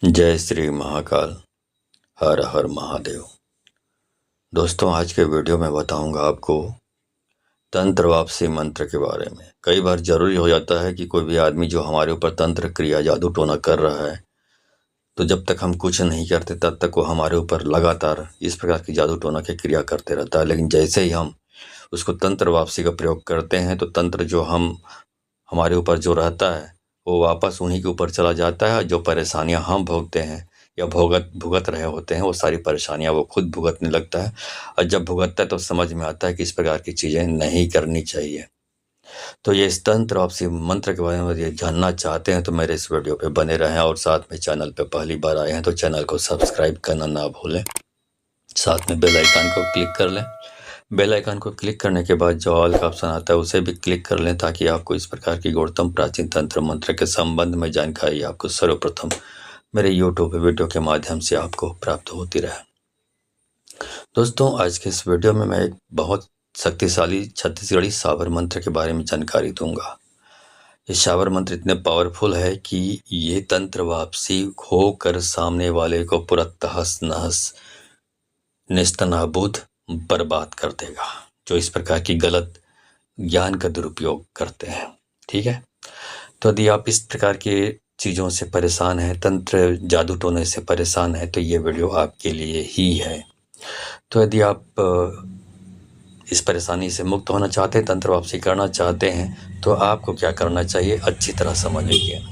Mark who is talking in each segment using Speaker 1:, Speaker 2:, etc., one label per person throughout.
Speaker 1: जय श्री महाकाल। हर हर महादेव। दोस्तों, आज के वीडियो में बताऊंगा आपको तंत्र वापसी मंत्र के बारे में। कई बार जरूरी हो जाता है कि कोई भी आदमी जो हमारे ऊपर तंत्र क्रिया जादू टोना कर रहा है, तो जब तक हम कुछ नहीं करते तब तक वो हमारे ऊपर लगातार इस प्रकार की जादू टोना की क्रिया करते रहता है। लेकिन जैसे ही हम उसको तंत्र वापसी का प्रयोग करते हैं तो तंत्र जो हम हमारे ऊपर जो रहता है वो वापस उन्हीं के ऊपर चला जाता है। जो परेशानियां हम भोगते हैं या भुगत भुगत रहे होते हैं, वो सारी परेशानियां वो खुद भुगतने लगता है। और जब भुगतता है तो समझ में आता है कि इस प्रकार की चीज़ें नहीं करनी चाहिए। तो ये इस तंत्र वापसी मंत्र के बारे में ये जानना चाहते हैं तो मेरे इस वीडियो पे बने रहें, और साथ में चैनल पे पहली बार आए हैं तो चैनल को सब्सक्राइब करना ना भूलें। साथ में बेल आइकन को क्लिक कर लें। बेल आइकन को क्लिक करने के बाद जो ऑल का ऑप्शन आता है उसे भी क्लिक कर लें, ताकि आपको इस प्रकार की गौरतम प्राचीन तंत्र मंत्र के संबंध में जानकारी आपको सर्वप्रथम मेरे यूट्यूब वीडियो के माध्यम से आपको प्राप्त होती रहे। दोस्तों, आज के इस वीडियो में मैं एक बहुत शक्तिशाली छत्तीसगढ़ी शाबर मंत्र के बारे में जानकारी दूंगा। ये शाबर मंत्र इतने पावरफुल है कि ये तंत्र वापसी होकर सामने वाले को पूरा तहस नहस नेस्तनाबूद बर्बाद कर देगा, जो इस प्रकार की गलत ज्ञान का दुरुपयोग करते हैं। ठीक है, तो यदि आप इस प्रकार के चीज़ों से परेशान हैं, तंत्र जादू टोने से परेशान हैं, तो ये वीडियो आपके लिए ही है। तो यदि आप इस परेशानी से मुक्त होना चाहते हैं, तंत्र वापसी करना चाहते हैं, तो आपको क्या करना चाहिए अच्छी तरह समझ लीजिए।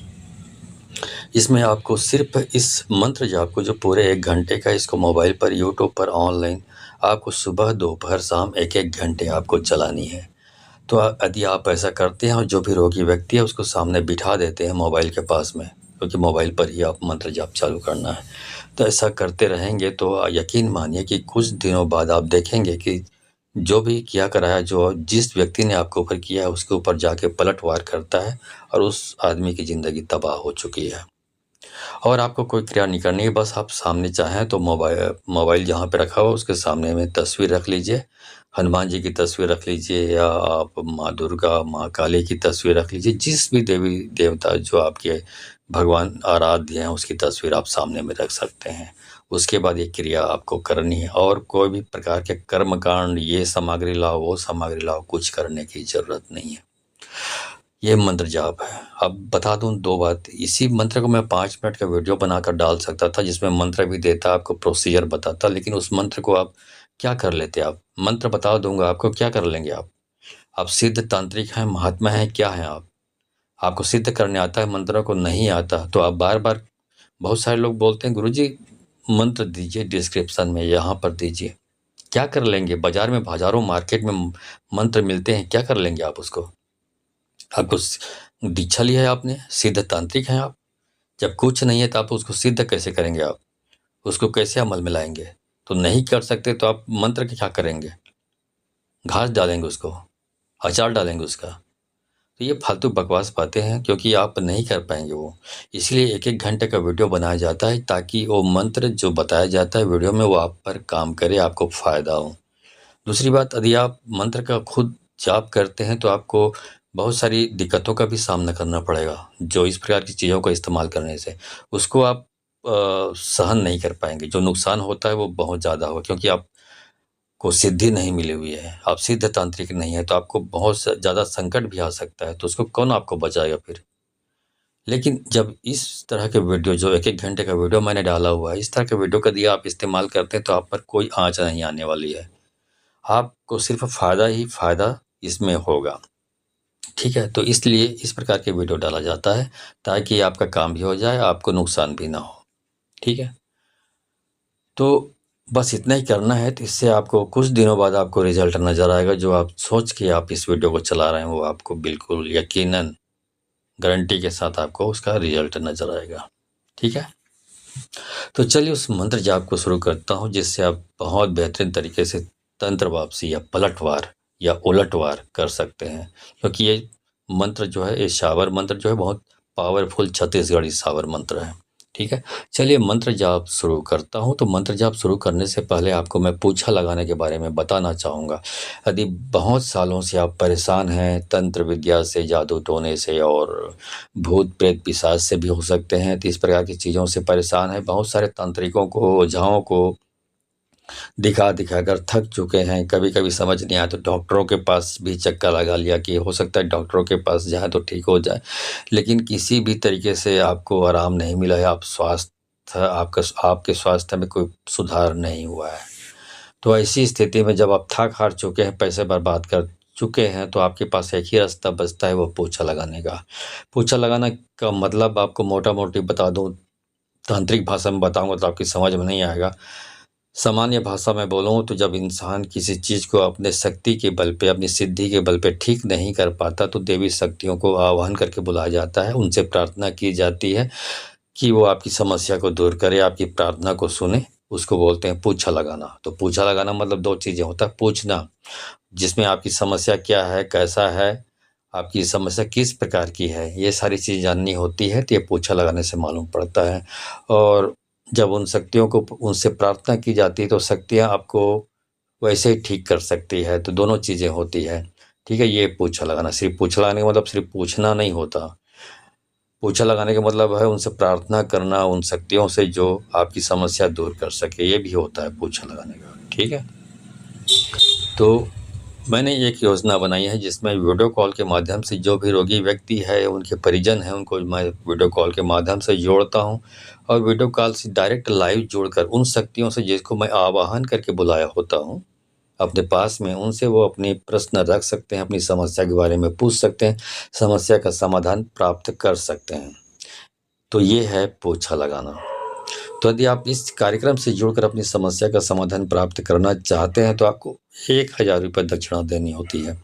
Speaker 1: इसमें आपको सिर्फ इस मंत्र जाप को जो पूरे 1 घंटे का, इसको मोबाइल पर यूट्यूब पर ऑनलाइन आपको सुबह दोपहर शाम 1-1 घंटे आपको चलानी है। तो यदि आप ऐसा करते हैं और जो भी रोगी व्यक्ति है उसको सामने बिठा देते हैं मोबाइल के पास में, क्योंकि मोबाइल पर ही आप मंत्र जाप चालू करना है, तो ऐसा करते रहेंगे तो यकीन मानिए कि कुछ दिनों बाद आप देखेंगे कि जो भी किया कराया, जो जिस व्यक्ति ने आपके ऊपर किया है उसके ऊपर जाके पलटवार करता है और उस आदमी की ज़िंदगी तबाह हो चुकी है। और आपको कोई क्रिया नहीं करनी है, बस आप सामने चाहें तो मोबाइल जहाँ पे रखा हुआ उसके सामने में तस्वीर रख लीजिए, हनुमान जी की तस्वीर रख लीजिए, या आप माँ दुर्गा, माँ काली की तस्वीर रख लीजिए। जिस भी देवी देवता जो आपके भगवान आराध्य हैं उसकी तस्वीर आप सामने में रख सकते हैं। उसके बाद ये क्रिया आपको करनी है, और कोई भी प्रकार के कर्म कांड, ये सामग्री लाओ वो सामग्री लाओ, कुछ करने की जरूरत नहीं है। ये मंत्र जाप है। अब बता दूं 2 बात, इसी मंत्र को मैं 5 मिनट का वीडियो बनाकर डाल सकता था जिसमें मंत्र भी देता, आपको प्रोसीजर बताता, लेकिन उस मंत्र को आप क्या कर लेते? आप मंत्र बता दूंगा आपको, क्या कर लेंगे आप? आप सिद्ध तांत्रिक हैं, महात्मा हैं, क्या हैं आप? आपको सिद्ध करने आता है, मंत्रों को नहीं आता, तो आप बार बार, बहुत सारे लोग बोलते हैं गुरुजी मंत्र दीजिए, डिस्क्रिप्शन में यहाँ पर दीजिए। क्या कर लेंगे? बाजार में हजारों मार्केट में मंत्र मिलते हैं, क्या कर लेंगे आप उसको? आपको दीक्षा लिया है आपने, सिद्ध तांत्रिक हैं आप। जब कुछ नहीं है तो आप उसको सिद्ध कैसे करेंगे? आप उसको कैसे अमल में लाएंगे? तो नहीं कर सकते तो आप मंत्र के क्या करेंगे? घास डालेंगे उसको, अचार डालेंगे उसका? तो ये फालतू बकवास बातें हैं, क्योंकि आप नहीं कर पाएंगे वो। इसलिए 1-1 घंटे का वीडियो बनाया जाता है, ताकि वो मंत्र जो बताया जाता है वीडियो में वो आप पर काम करे, आपको फायदा हो। दूसरी बात, यदि आप मंत्र का खुद जाप करते हैं तो आपको बहुत सारी दिक्कतों का भी सामना करना पड़ेगा, जो इस प्रकार की चीज़ों का इस्तेमाल करने से उसको आप सहन नहीं कर पाएंगे। जो नुकसान होता है वो बहुत ज़्यादा होगा, क्योंकि आपको सिद्धि नहीं मिली हुई है, आप सिद्ध तांत्रिक नहीं है, तो आपको बहुत ज़्यादा संकट भी आ सकता है, तो उसको कौन आपको बचाएगा फिर? लेकिन जब इस तरह के वीडियो, जो 1-1 घंटे का वीडियो मैंने डाला हुआ है, इस तरह के वीडियो का यदि आप इस्तेमाल करते हैं तो आप पर कोई आँच नहीं आने वाली है। आपको सिर्फ फ़ायदा ही फ़ायदा इसमें होगा। ठीक है, तो इसलिए इस प्रकार के वीडियो डाला जाता है, ताकि आपका काम भी हो जाए, आपको नुकसान भी ना हो। ठीक है, तो बस इतना ही करना है, तो इससे आपको कुछ दिनों बाद आपको रिजल्ट नज़र आएगा। जो आप सोच के आप इस वीडियो को चला रहे हैं वो आपको बिल्कुल यकीनन गारंटी के साथ आपको उसका रिजल्ट नज़र आएगा। ठीक है, तो चलिए उस मंत्र जाप को शुरू करता हूँ, जिससे आप बहुत बेहतरीन तरीके से तंत्र वापसी या पलटवार या उलटवार कर सकते हैं। क्योंकि ये मंत्र जो है, ये शाबर मंत्र जो है, बहुत पावरफुल छत्तीसगढ़ी शाबर मंत्र है। ठीक है। चलिए मंत्र जाप शुरू करता हूँ। तो मंत्र जाप शुरू करने से पहले आपको मैं पूछा लगाने के बारे में बताना चाहूँगा। यदि बहुत सालों से आप परेशान हैं तंत्र विद्या से, जादू टोने से और भूत प्रेत पिशाच से भी हो सकते हैं, तो इस प्रकार की चीज़ों से परेशान हैं, बहुत सारे तांत्रिकों को, ओझाओं को दिखा कर थक चुके हैं, कभी कभी समझ नहीं आया तो डॉक्टरों के पास भी चक्कर लगा लिया कि हो सकता है डॉक्टरों के पास जाए तो ठीक हो जाए, लेकिन किसी भी तरीके से आपको आराम नहीं मिला है। आप स्वास्थ्य आपका आपके स्वास्थ्य में कोई सुधार नहीं हुआ है। तो ऐसी स्थिति में जब आप थक हार चुके हैं, पैसे बर्बाद कर चुके हैं, तो आपके पास एक ही रास्ता बचता है, वो पोछा लगाने का। पोछा लगाना का मतलब आपको मोटा मोटी बता दूं, तांत्रिक भाषा में बताऊंगा तो आपकी समझ में नहीं आएगा। सामान्य भाषा में बोलूँ तो जब इंसान किसी चीज़ को अपने शक्ति के बल पे, अपनी सिद्धि के बल पे ठीक नहीं कर पाता, तो देवी शक्तियों को आह्वान करके बुलाया जाता है, उनसे प्रार्थना की जाती है कि वो आपकी समस्या को दूर करे, आपकी प्रार्थना को सुने। उसको बोलते हैं पूछा लगाना। तो पूछा लगाना मतलब दो चीज़ें होता है। पूछना, जिसमें आपकी समस्या क्या है, कैसा है, आपकी समस्या किस प्रकार की है, ये सारी चीज़ जाननी होती है, तो ये पूछा लगाने से मालूम पड़ता है। और जब उन शक्तियों को उनसे प्रार्थना की जाती है तो शक्तियाँ आपको वैसे ही ठीक कर सकती है। तो दोनों चीज़ें होती है, ठीक है। ये पूछा लगाना, सिर्फ पूछा लगाने का मतलब सिर्फ पूछना नहीं होता। पूछा लगाने का मतलब है उनसे प्रार्थना करना, उन शक्तियों से जो आपकी समस्या दूर कर सके, ये भी होता है पूछा लगाने का, ठीक है। तो मैंने एक योजना बनाई है जिसमें वीडियो कॉल के माध्यम से जो भी रोगी व्यक्ति है, उनके परिजन हैं, उनको मैं वीडियो कॉल के माध्यम से जोड़ता हूँ, और वीडियो कॉल से डायरेक्ट लाइव जोड़कर उन शक्तियों से जिसको मैं आवाहन करके बुलाया होता हूँ अपने पास में, उनसे वो अपनी प्रश्न रख सकते हैं, अपनी समस्या के बारे में पूछ सकते हैं, समस्या का समाधान प्राप्त कर सकते हैं। तो ये है पोछा लगाना। तो यदि आप इस कार्यक्रम से जुड़कर अपनी समस्या का समाधान प्राप्त करना चाहते हैं तो आपको 1,000 रुपये दक्षिणा देनी होती है।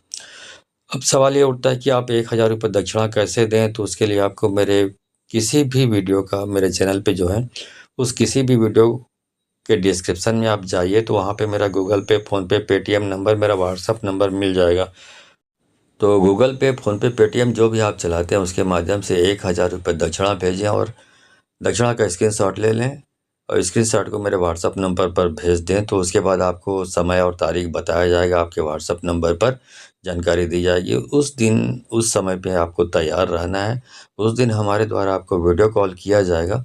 Speaker 1: अब सवाल ये उठता है कि आप 1,000 रुपये दक्षिणा कैसे दें, तो उसके लिए आपको मेरे किसी भी वीडियो का, मेरे चैनल पे जो है, उस किसी भी वीडियो के डिस्क्रिप्शन में आप जाइए, तो वहाँ पे मेरा गूगल पे, फ़ोनपे, पेटीएम नंबर, मेरा व्हाट्सअप नंबर मिल जाएगा। तो गूगल पे, फ़ोनपे, पेटीएम जो भी आप चलाते हैं उसके माध्यम से 1,000 रुपये दक्षिणा भेजें, और दक्षिणा का स्क्रीनशॉट ले लें और स्क्रीनशॉट को मेरे व्हाट्सअप नंबर पर भेज दें। तो उसके बाद आपको समय और तारीख बताया जाएगा, आपके व्हाट्सअप नंबर पर जानकारी दी जाएगी। उस दिन, उस समय पे आपको तैयार रहना है। उस दिन हमारे द्वारा आपको वीडियो कॉल किया जाएगा,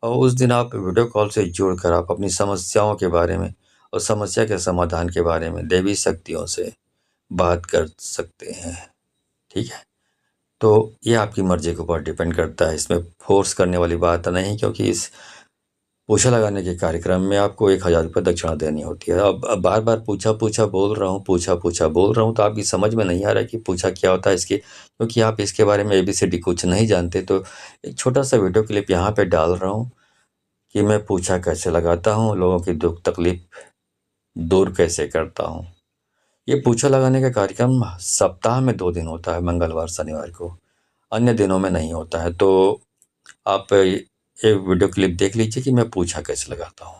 Speaker 1: और उस दिन आप वीडियो कॉल से जुड़कर आप अपनी समस्याओं के बारे में और समस्या के समाधान के बारे में देवी शक्तियों से बात कर सकते हैं, ठीक है। तो ये आपकी मर्ज़ी के ऊपर डिपेंड करता है, इसमें फ़ोर्स करने वाली बात नहीं, क्योंकि इस पूछा लगाने के कार्यक्रम में आपको 1,000 रुपये दक्षिणा देनी होती है। अब बार-बार पूछा-पूछा बोल रहा हूँ, पूछा-पूछा बोल रहा हूँ, तो आपकी समझ में नहीं आ रहा है कि पूछा क्या होता है इसके, क्योंकि आप इसके बारे में एबीसीडी कुछ नहीं जानते। तो एक छोटा-सा वीडियो क्लिप यहाँ पे डाल रहा हूँ कि मैं पूछा कैसे लगाता हूँ, लोगों की दुःख तकलीफ़ दूर कैसे करता हूँ। ये पूछा लगाने का कार्यक्रम सप्ताह में 2 दिन होता है, मंगलवार, शनिवार को, अन्य दिनों में नहीं होता है। तो आप ये वीडियो क्लिप देख लीजिए कि मैं पूछा कैसे लगाता हूँ।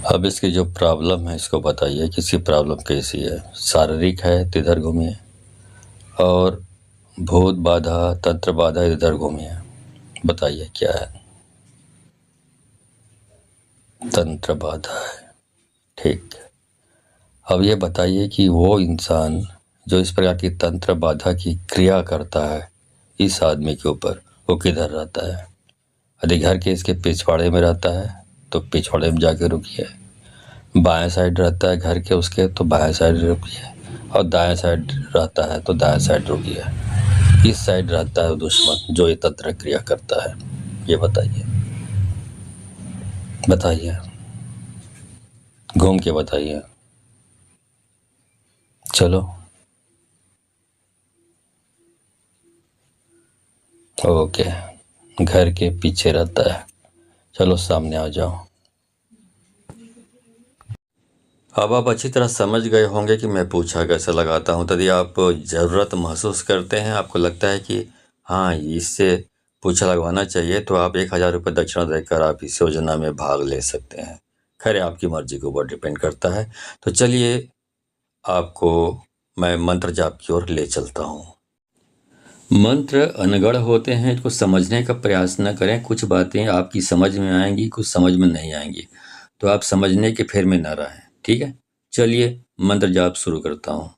Speaker 1: अब इसकी जो प्रॉब्लम है इसको बताइए, किसकी प्रॉब्लम कैसी है, शारीरिक है तो इधर घूमिए, और भूत बाधा, तंत्र बाधा, इधर घूमिए, बताइए क्या है। तंत्र बाधा है, ठीक। अब ये बताइए कि वो इंसान जो इस प्रकार की तंत्र बाधा की क्रिया करता है इस आदमी के ऊपर, वो किधर रहता है। यदि घर के इसके पिछवाड़े में रहता है तो पिछवाड़े में जाके रुकिए, बाएं साइड रहता है घर के उसके तो बाएं साइड रुकिए, और दाएं साइड रहता है तो दाएं साइड रुकिए। इस साइड रहता है दुश्मन जो ये तंत्र क्रिया करता है, ये बताइए, बताइए, घूम के बताइए। चलो, ओके, घर के पीछे रहता है। चलो सामने आ जाओ। अब आप अच्छी तरह समझ गए होंगे कि मैं पूछा कैसे लगाता हूँ। यदि आप ज़रूरत महसूस करते हैं, आपको लगता है कि हाँ इससे पूछा लगवाना चाहिए, तो आप 1,000 रुपये दक्षिणा देकर आप इस योजना में भाग ले सकते हैं। खैर आपकी मर्जी के ऊपर डिपेंड करता है। तो चलिए आपको मैं मंत्र जाप की ओर ले चलता हूँ। मंत्र अनगढ़ होते हैं, इसको समझने का प्रयास न करें। कुछ बातें आपकी समझ में आएंगी, कुछ समझ में नहीं आएंगी, तो आप समझने के फेर में न रहें। ठीक है, चलिए मंत्र जाप शुरू करता हूँ।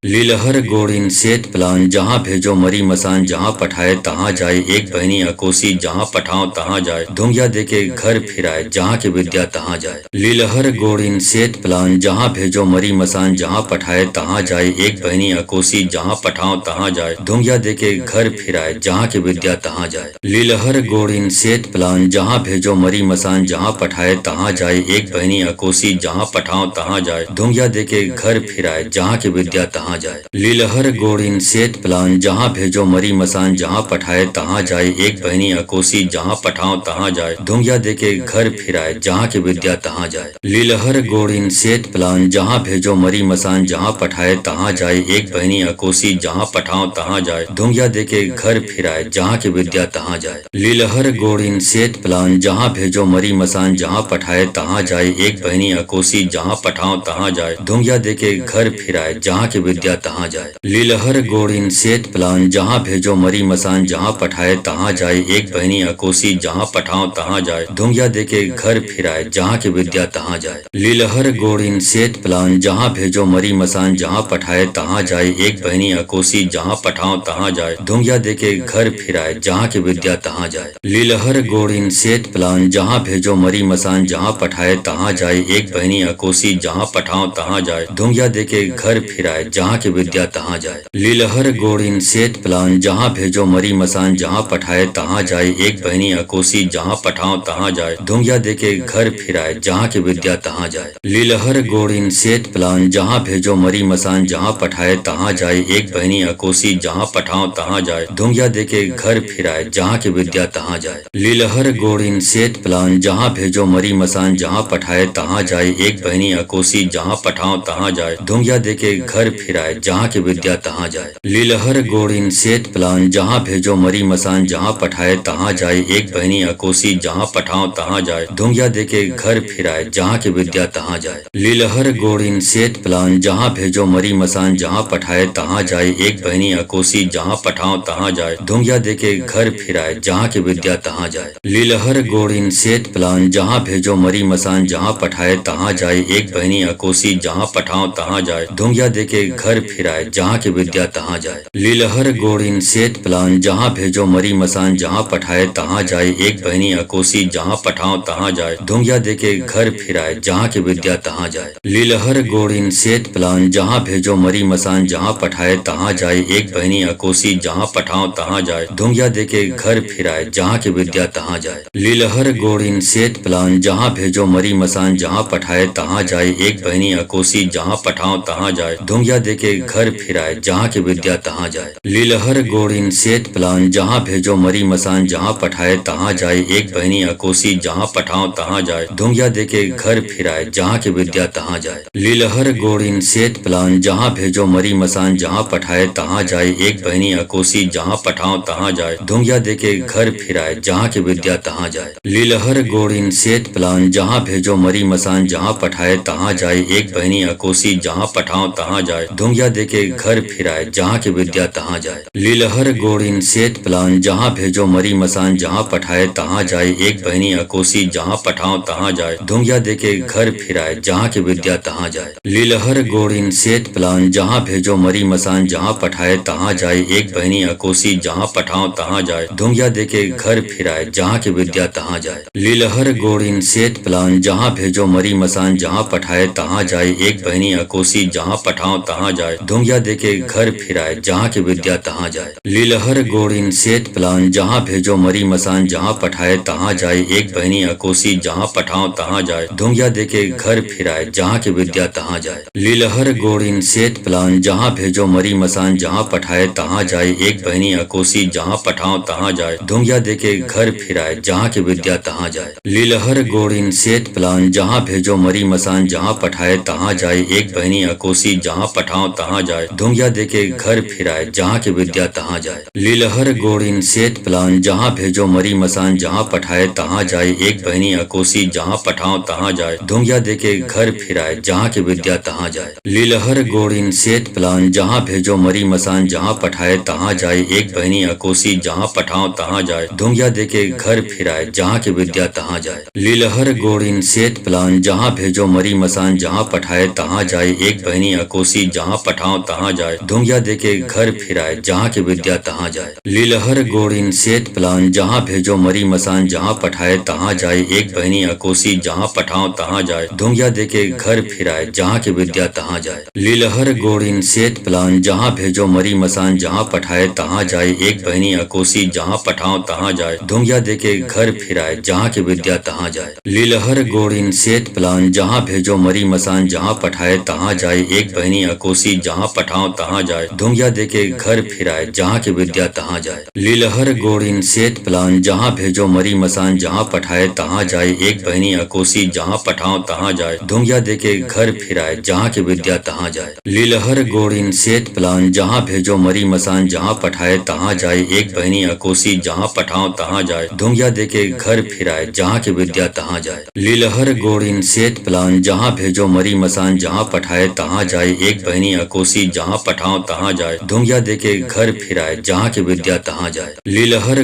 Speaker 1: लीलहर गोड़िन सेत प्लान, जहाँ भेजो मरी मसान, जहाँ पठाए तहाँ जाए। एक बहनी अकोसी, जहाँ पठाओ तहाँ जाए। दुनिया देके घर फिराए, जहाँ की विद्या तहाँ जाए। लीलहर गोड़िन सेत प्लान, जहाँ भेजो मरी मसान, जहाँ पठाए तहाँ जाए। एक बहनी अकोसी, जहाँ पठाओ तहाँ जाए। दुनिया देके घर फिराए, जहाँ की विद्या तहाँ जाए। लीलहर गोड़िन सेत प्लान, जहाँ भेजो मरी मसान, जहाँ पठाए तहाँ जाए। एक बहनी अकोसी, जहाँ पठाओ तहाँ जाए। दुनिया देके घर फिराए, जहाँ की विद्या तहाँ जाए। लीलहर गोड़िन सेत प्लान, जहाँ भेजो मरी मसान, जहाँ पठाए तहाँ जाए। एक बहनी अकोसी, जहाँ पठाओ तहाँ जाए। दुनिया देके घर फिराए, जहाँ की विद्या तहाँ जाए। लीलहर गोड़िन सेत प्लान, जहाँ भेजो मरी मसान, जहाँ पठाए तहाँ जाए। एक बहनी अकोसी, जहाँ पठाओ तहाँ जाए। दुनिया देके घर फिराए, जहाँ की विद्या तहाँ जाए। लीलहर गोड़िन सेत प्लान, जहाँ भेजो मरी मसान, जहाँ पठाए तहाँ जाए। एक बहनी अकोसी, जहाँ पठाओ तहाँ जाए। दुनिया देके घर फिराए, जहाँ की विद्या तहाँ जाए। लीलहर गोड़िन सेत प्लान, जहाँ भेजो मरी मसान, जहाँ पठाए तहाँ जाए। एक बहनी अकोसी, जहाँ पठाओ तहाँ जाए। दुनिया देके घर फिराए, जहाँ की विद्या तहाँ जाए। लीलहर गोड़िन सेत प्लान, जहाँ भेजो मरी मसान, जहाँ पठाए तहाँ जाए। एक बहनी अकोसी, जहाँ पठाओ तहाँ जाए। दुनिया देके घर फिराए, जहाँ की विद्या तहाँ जाए। लीलहर गोड़िन सेत प्लान, जहाँ भेजो मरी मसान, जहाँ पठाए तहाँ जाए। एक बहनी अकोसी, जहाँ पठाओ तहाँ जाए। दुनिया देके घर फिराए, जहाँ की विद्या तहाँ जाए। लीलहर गोड़िन सेत प्लान, जहाँ भेजो मरी मसान, जहाँ पठाए तहाँ जाए। एक बहनी अकोसी, जहाँ पठाओ तहाँ जाए। दुनिया देके घर फिराए, जहाँ की विद्या तहाँ जाए। लीलहर गोड़िन सेत प्लान, जहाँ भेजो मरी मसान, जहाँ पठाए तहाँ जाए। एक बहनी अकोसी, जहाँ पठाओ तहाँ जाए। दुनिया देके घर फिराए, जहाँ की विद्या तहाँ जाए। लीलहर गोड़िन सेत प्लान, जहाँ भेजो मरी मसान, जहाँ पठाए तहाँ जाए। एक बहनी अकोसी, जहाँ पठाओ तहाँ जाए। दुनिया देके घर फिराए, जहाँ की विद्या तहाँ जाए। लीलहर गोड़िन सेत प्लान, जहाँ भेजो मरी मसान, जहाँ पठाए तहाँ जाए। एक बहनी अकोसी, जहाँ पठाओ तहाँ जाए। दुनिया देके घर फिराए, जहाँ की विद्या तहाँ जाए। लीलहर गोड़िन सेत प्लान, जहाँ भेजो मरी मसान, जहाँ पठाए तहाँ जाए। एक बहनी अकोसी, जहाँ पठाओ तहाँ जाए। दुनिया देके घर फिराए, जहाँ की विद्या तहाँ जाए। लीलहर गोड़िन सेत प्लान, जहाँ भेजो मरी मसान, जहाँ पठाए तहाँ जाए। एक बहनी अकोसी, जहाँ पठाओ तहाँ जाए। दुनिया देके घर फिराए, जहाँ की विद्या तहाँ जाए। लीलहर गोड़िन सेत प्लान, जहाँ भेजो मरी मसान, जहाँ पठाए तहाँ जाए। एक बहनी अकोसी, जहाँ पठाओ तहाँ जाए। दुनिया देके घर फिराए, जहाँ की विद्या तहाँ जाए। लीलहर गोड़िन सेत प्लान, जहाँ भेजो मरी मसान, जहाँ पठाए तहाँ जाए। एक बहनी अकोसी, जहाँ पठाओ तहाँ जाए। दुनिया देके घर फिराए, जहाँ की विद्या तहाँ जाए। लीलहर गोड़िन सेत प्लान, जहाँ भेजो मरी मसान, जहाँ पठाए तहाँ जाए। एक बहनी अकोसी, जहाँ पठाओ तहाँ जाए। दुनिया देके घर फिराए, जहाँ की विद्या तहाँ जाए। लीलहर गोड़िन सेत प्लान, जहाँ भेजो मरी मसान, जहाँ पठाए तहाँ जाए। एक बहनी अकोसी, जहाँ पठाओ तहाँ जाए। दुनिया देके घर फिराए, जहाँ की विद्या तहाँ जाए। लीलहर गोड़िन सेत प्लान, जहाँ भेजो मरी मसान, जहाँ पठाए तहाँ जाए। एक बहनी अकोसी, जहाँ पठाओ तहाँ जाए। दुनिया देके घर फिराए, जहाँ की विद्या तहाँ जाए। लीलहर गोड़िन सेत प्लान, जहाँ भेजो मरी मसान, जहाँ पठाए तहाँ जाए। एक बहनी अकोसी, जहाँ पठाओ तहाँ जाए। दुनिया देके घर फिराए, जहाँ की विद्या तहाँ जाए। लीलहर गोड़िन सेत प्लान, जहाँ भेजो मरी मसान, जहाँ पठाए तहाँ जाए। एक बहनी अकोसी, जहाँ पठाओ तहाँ जाए। दुनिया देके घर फिराए, जहाँ की विद्या तहाँ जाए। लीलहर गोड़िन सेत प्लान, जहाँ भेजो मरी मसान, जहाँ पठाए तहाँ जाए। एक बहनी अकोसी, जहाँ पठाओ तहाँ जाए। दुनिया देके घर फिराए, जहाँ की विद्या तहाँ जाए। लीलहर गोड़िन सेत प्लान, जहाँ भेजो मरी मसान, जहाँ पठाए तहाँ जाए। एक बहनी अकोसी, जहाँ पठाओ तहाँ जाए। दुनिया देके घर फिराए, जहाँ की विद्या तहाँ जाए। लीलहर गोड़िन सेत प्लान, जहाँ भेजो मरी मसान, जहाँ पठाए तहाँ जाए। एक बहनी अकोसी, जहाँ पठाओ तहाँ जाए। दुनिया देके घर फिराए, जहाँ की विद्या तहाँ जाए। लीलहर गोड़िन सेत प्लान, जहाँ भेजो मरी मसान, जहाँ पठाए तहाँ जाए। एक बहनी अकोसी, जहाँ पठाओ तहाँ जाए। दुनिया देके घर फिराए, जहाँ की विद्या तहाँ जाए। लीलहर गोड़िन सेत प्लान, जहाँ भेजो मरी मसान, जहाँ पठाए तहाँ जाए। एक बहनी अकोसी, जहाँ पठाओ पठाओ तहाँ जाए, धुंगिया देके घर फिराए जहाँ की विद्या तहाँ जाए। लीलहर गोड़ीन सेत प्लान जहाँ भेजो मरी मसान जहाँ पठाए तहाँ जाए, एक बहनी अकोसी जहाँ पठाओ तहाँ जाए, धुंगिया देके घर फिराए जहाँ की विद्या तहाँ जाए। लीलहर गोड़ीन सेत प्लान जहाँ भेजो मरी मसान जहाँ पठाए तहाँ जाए, एक बहनी अकोसी जहाँ पठाओ तहाँ जाए, धुंगिया देके घर फिराए जहाँ की विद्या तहाँ जाए। लीलहर गोड़ीन सेत प्लान जहाँ भेजो मरी मसान जहाँ पठाए तहाँ जाए, एक बहनी अकोसी जहाँ पठाओ तहाँ जाए, धुंगिया देके घर फिराए जहाँ की विद्या तहाँ जाए। लीलहर गोड़ीन सेत प्लान जहाँ भेजो मरी मसान जहाँ पठाए तहाँ जाए, एक बहनी अकोसी जहाँ पठाओ तहाँ जाए, धुंगिया देके घर फिराए जहाँ की विद्या तहाँ जाए। लीलहर गोड़ीन सेत प्लान जहाँ भेजो मरी मसान जहाँ पठाए तहाँ जाए, एक बहनी अकोसी जहाँ पठाओ तहाँ जाए, धुंगिया देके घर फिराए जहाँ की विद्या तहाँ जाए। लीलहर गोड़ीन सेत प्लान जहाँ भेजो मरी मसान जहाँ पठाए तहाँ जाए, एक बहनी अकोसी जहाँ पठाओ तहाँ जाए, धुंगिया देके घर फिराए जहाँ की विद्या तहाँ जाए। लीलहर गोड़ीन सेत प्लान जहाँ भेजो मरी मसान जहाँ पठाए तहाँ जाए, एक बहनी अकोसी जहाँ पठाओ तहाँ जाए, धुंगिया देके घर फिराए जहाँ की विद्या तहाँ जाए। लीलहर गोड़ीन सेत प्लान जहाँ भेजो मरी मसान जहाँ पठाए तहाँ जाए, एक बहनी अकोसी जहाँ पठाओ तहाँ जाए, धुंगिया देके घर फिराए जहाँ की विद्या तहाँ जाए। लीलहर गोड़ीन सेत प्लान जहाँ भेजो मरी मसान जहाँ पठाए तहाँ जाए, एक बहनी अकोसी जहाँ पठाओ तहाँ जाए, धुंगिया देके घर फिराए जहाँ की विद्या तहाँ जाए। लीलहर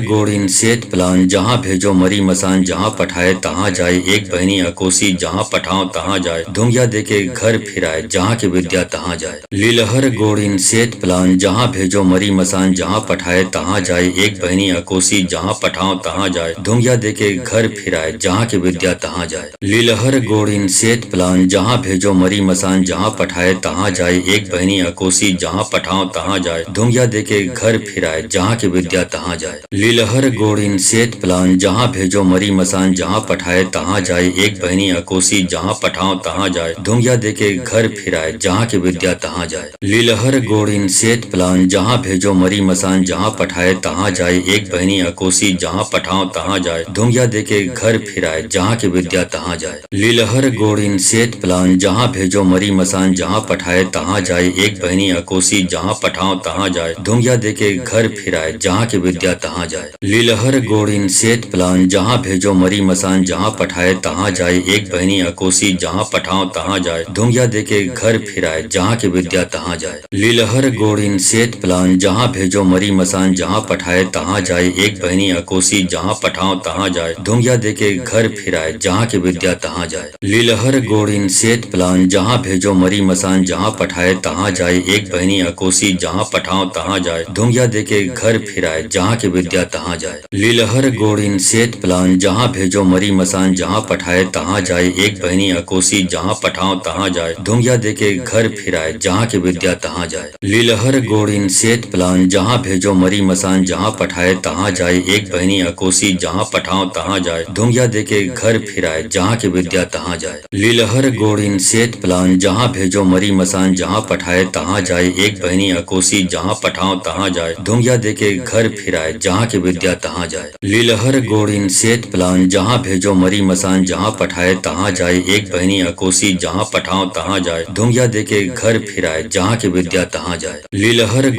Speaker 1: गोड़ीन सेत प्लान जहाँ भेजो मरी मसान जहाँ पठाए तहाँ जाए, एक बहनी अकोसी जहाँ पठाओ तहाँ जाए, धुंगिया देके घर फिराए जहाँ की विद्या तहाँ जाए। लीलहर गोड़ीन सेत प्लान जहाँ भेजो मरी मसान जहाँ पठाए तहाँ जाए, एक बहनी अकोसी जहाँ पठाओ तहाँ जाए, धुंगिया देके घर फिराए जहाँ की विद्या तहाँ जाए। लीलहर गोड़ीन सेत प्लान जहाँ भेजो मरी मसान जहाँ पठाए तहाँ जाए, एक बहनी अकोसी जहाँ पठाओ तहाँ जाए, धुंगिया देके घर फिराए जहाँ की विद्या तहाँ जाए। लीलहर गोड़ीन सेत प्लान जहाँ भेजो मरी मसान जहाँ पठाए तहाँ जाए, एक बहनी अकोसी जहाँ पठाओ तहाँ जाए, धुंगिया देके घर फिराए जहाँ की विद्या तहाँ जाए। लीलहर गोड़ीन सेत प्लान जहाँ भेजो मरी मसान जहाँ पठाए तहाँ जाए, एक बहनी अकोसी जहाँ पठाओ तहाँ जाए, धुंगिया देके घर फिराए जहाँ की विद्या तहाँ जाए। लीलहर गोड़ीन सेत प्लान जहाँ भेजो मरी मसान जहाँ पठाए तहाँ जाए, एक बहनी अकोसी जहाँ पठाओ तहाँ जाए, धुंगिया देके घर फिराए जहाँ की विद्या तहाँ जाए। लीलहर गोड़ीन सेत प्लान जहाँ भेजो मरी मसान जहाँ पठाए तहाँ जाए, एक बहनी अकोसी जहाँ पठाओ तहाँ जाए, धुंगिया देके घर फिराए जहाँ की विद्या तहाँ जाए। लीलहर गोड़ीन सेत प्लान जहाँ भेजो मरी मसान जहाँ पठाए तहाँ जाए, एक बहनी अकोसी जहाँ पठाओ तहाँ जाए, धुंगिया देके घर फिराए जहाँ की विद्या तहाँ जाए। लीलहर गोड़ीन सेत प्लान जहाँ भेजो मरी मसान जहाँ पठाए तहाँ जाए, एक बहनी अकोसी जहाँ पठाओ तहाँ जाए, धुंगिया देके घर फिराए जहाँ की विद्या तहाँ जाए। लीलहर गोड़ीन सेत प्लान जहाँ भेजो मरी मसान जहाँ पठाए तहाँ जाए, एक बहनी अकोसी जहाँ पठाओ तहाँ जाए, धुंगिया देके घर फिराए जहाँ की विद्या तहाँ जाए। लीलहर गोड़ीन सेत प्लान जहाँ भेजो मरी मसान जहाँ पठाए तहाँ जाए, एक बहनी अकोसी जहाँ पठाओ तहाँ जाए, धुंगिया देके घर फिराए जहाँ की विद्या तहाँ जाए। लीलहर गोड़ीन सेत प्लान जहाँ भेजो मरी मसान जहाँ पठाए तहाँ जाए, एक बहनी अकोसी जहाँ पठाओ तहाँ जाए, धुंगिया देके घर फिराए जहाँ की विद्या तहाँ जाए। लीलहर गोड़ीन सेत प्लान जहाँ भेजो मरी मसान जहाँ पठाए तहाँ जाए, एक बहनी अकोसी जहाँ पठाओ तहाँ जाए, धुंगिया देके घर फिराए जहाँ की विद्या तहाँ जाए। लीलहर गोड़ीन सेत प्लान जहाँ भेजो मरी मसान जहाँ पठाए तहाँ जाए, एक बहनी अकोसी जहाँ पठाओ तहाँ जाए, धुंगिया देके घर फिराए जहाँ की विद्या तहाँ जाए। लीलहर